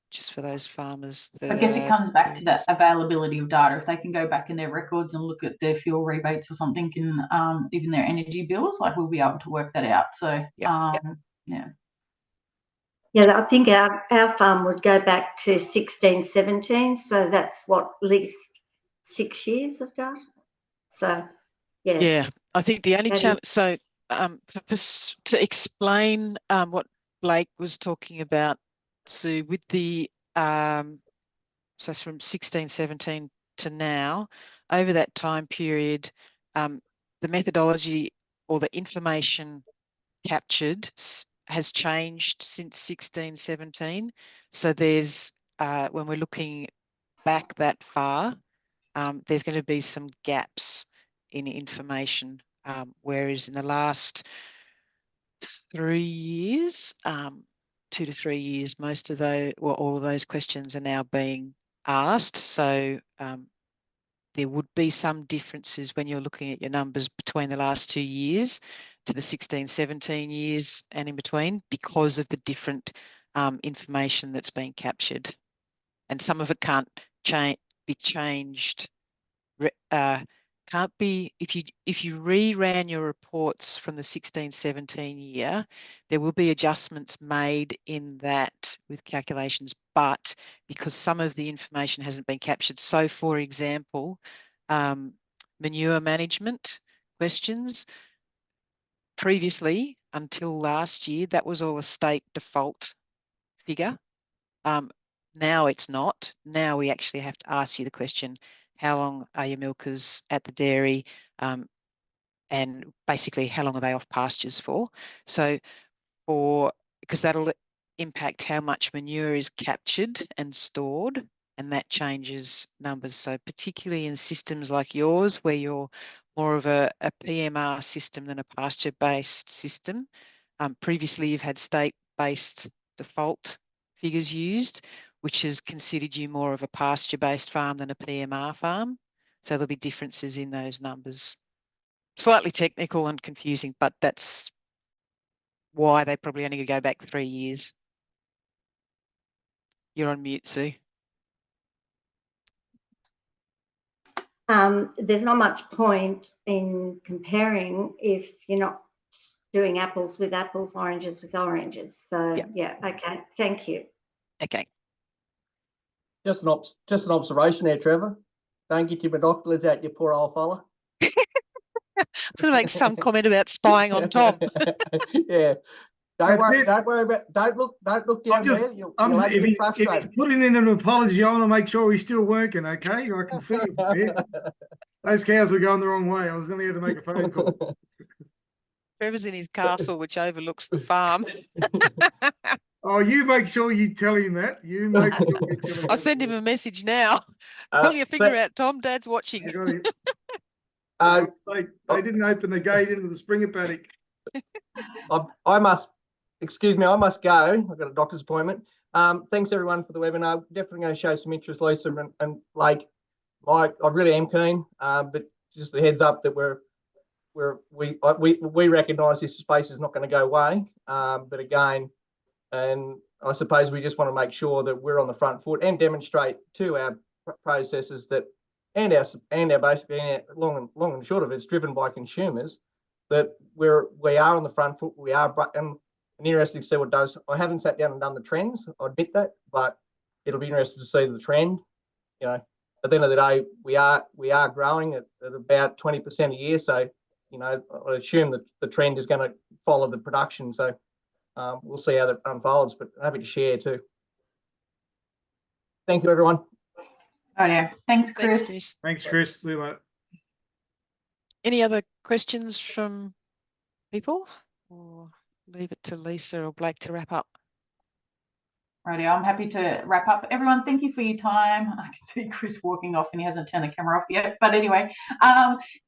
S1: just for those farmers.
S2: I guess it comes back to that availability of data. If they can go back in their records and look at their fuel rebates or something, and even their energy bills, like we'll be able to work that out. So yeah.
S6: Yeah, I think our farm would go back to 16, 17. So that's what, at least 6 years of data. So, yeah.
S1: Yeah, I think the only challenge, so to explain what Blake was talking about, Sue, with the, so it's from 16, 17 to now, over that time period, the methodology or the information captured has changed since 16, 17. So there's, when we're looking back that far, there's going to be some gaps in information, whereas in the last 3 years, 2 to 3 years, most of those, well, all of those questions are now being asked. So there would be some differences when you're looking at your numbers between the last 2 years to the 16, 17 years and in between, because of the different information that's being captured. And some of it can't be changed. Can't be, if you reran your reports from the 16-17 year, there will be adjustments made in that with calculations, but because some of the information hasn't been captured. So for example, manure management questions, previously until last year, that was all a state default figure. Now it's not. Now we actually have to ask you the question, how long are your milkers at the dairy, and basically how long are they off pastures for? So because that'll impact how much manure is captured and stored, and that changes numbers. So particularly in systems like yours, where you're more of a PMR system than a pasture-based system, previously you've had state-based default figures used, which has considered you more of a pasture-based farm than a PMR farm. So there'll be differences in those numbers. Slightly technical and confusing, but that's why they probably only go back 3 years. You're on mute, Sue.
S6: There's not much point in comparing if you're not doing apples with apples, oranges with oranges. So yeah, okay, thank you.
S1: Okay.
S3: Just an observation there, Trevor. Don't get your binoculars out, you poor old fella.
S1: I was going to make some comment about spying on Tom.
S3: Yeah. Don't worry about. Don't look down there. You'll
S9: if he's
S3: frustrated.
S9: putting in an apology, I want to make sure he's still working. Okay, I can see him. Yeah. Those cows were going the wrong way. I was going to have to make a phone call.
S1: Trevor's in his castle, which overlooks the farm.
S9: Oh, you make sure you tell him that. You make sure you tell him.
S1: I'll send him a message now.
S3: Uh,
S1: Pull your finger
S3: but-
S1: out, Tom. Dad's watching.
S9: I got him.
S3: Uh,
S9: They didn't open the gate into the Springer paddock.
S3: I must, excuse me, I must go. I've got a doctor's appointment. Thanks everyone for the webinar. Definitely going to show some interest, Lisa and Blake. I really am keen, but just a heads up that we recognise this space is not going to go away. But again, and I suppose we just want to make sure that we're on the front foot and demonstrate to our processors that and our basically long and short of it's driven by consumers that we are on the front foot. We are and interesting to see what it does. I haven't sat down and done the trends. I admit that, but it'll be interesting to see the trend. You know, at the end of the day, we are growing at about 20% a year. So, you know, I assume that the trend is going to follow the production. So we'll see how that unfolds. But happy to share too. Thank you, everyone.
S2: Oh yeah, thanks, Chris.
S1: Thanks, Chris.
S9: Thanks, Chris. See you later.
S1: Any other questions from people? Or leave it to Lisa or Blake to wrap up.
S2: Righty, I'm happy to wrap up. Everyone, thank you for your time. I can see Chris walking off and he hasn't turned the camera off yet. But anyway,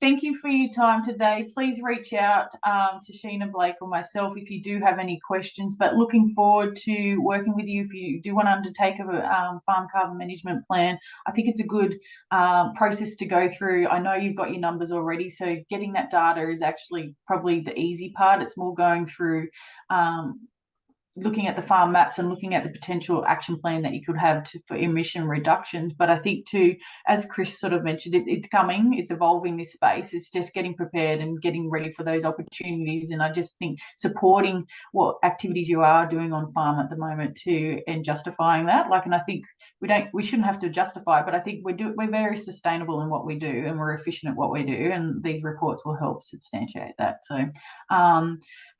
S2: thank you for your time today. Please reach out to Sheena, Blake or myself if you do have any questions. But looking forward to working with you if you do want to undertake a farm carbon management plan. I think it's a good process to go through. I know you've got your numbers already, so getting that data is actually probably the easy part. It's more going through looking at the farm maps and looking at the potential action plan that you could have for emission reductions. But I think too, as Chris sort of mentioned, it's coming, it's evolving this space. It's just getting prepared and getting ready for those opportunities. And I just think supporting what activities you are doing on farm at the moment too, and justifying that. Like, and I think we shouldn't have to justify, but I think we're very sustainable in what we do and we're efficient at what we do. And these reports will help substantiate that. So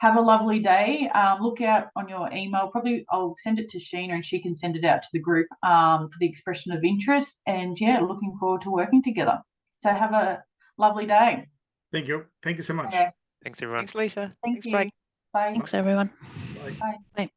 S2: have a lovely day. Look out on your email. Probably I'll send it to Sheena and she can send it out to the group for the expression of interest. And yeah, looking forward to working together. So have a lovely day.
S9: Thank you. Thank you so much.
S2: Okay.
S4: Thanks, everyone.
S1: Thanks, Lisa.
S2: Thank
S1: Thanks,
S2: you.
S1: Blake.
S2: Bye.
S7: Thanks, everyone.
S9: Bye.
S2: Bye.
S7: Bye.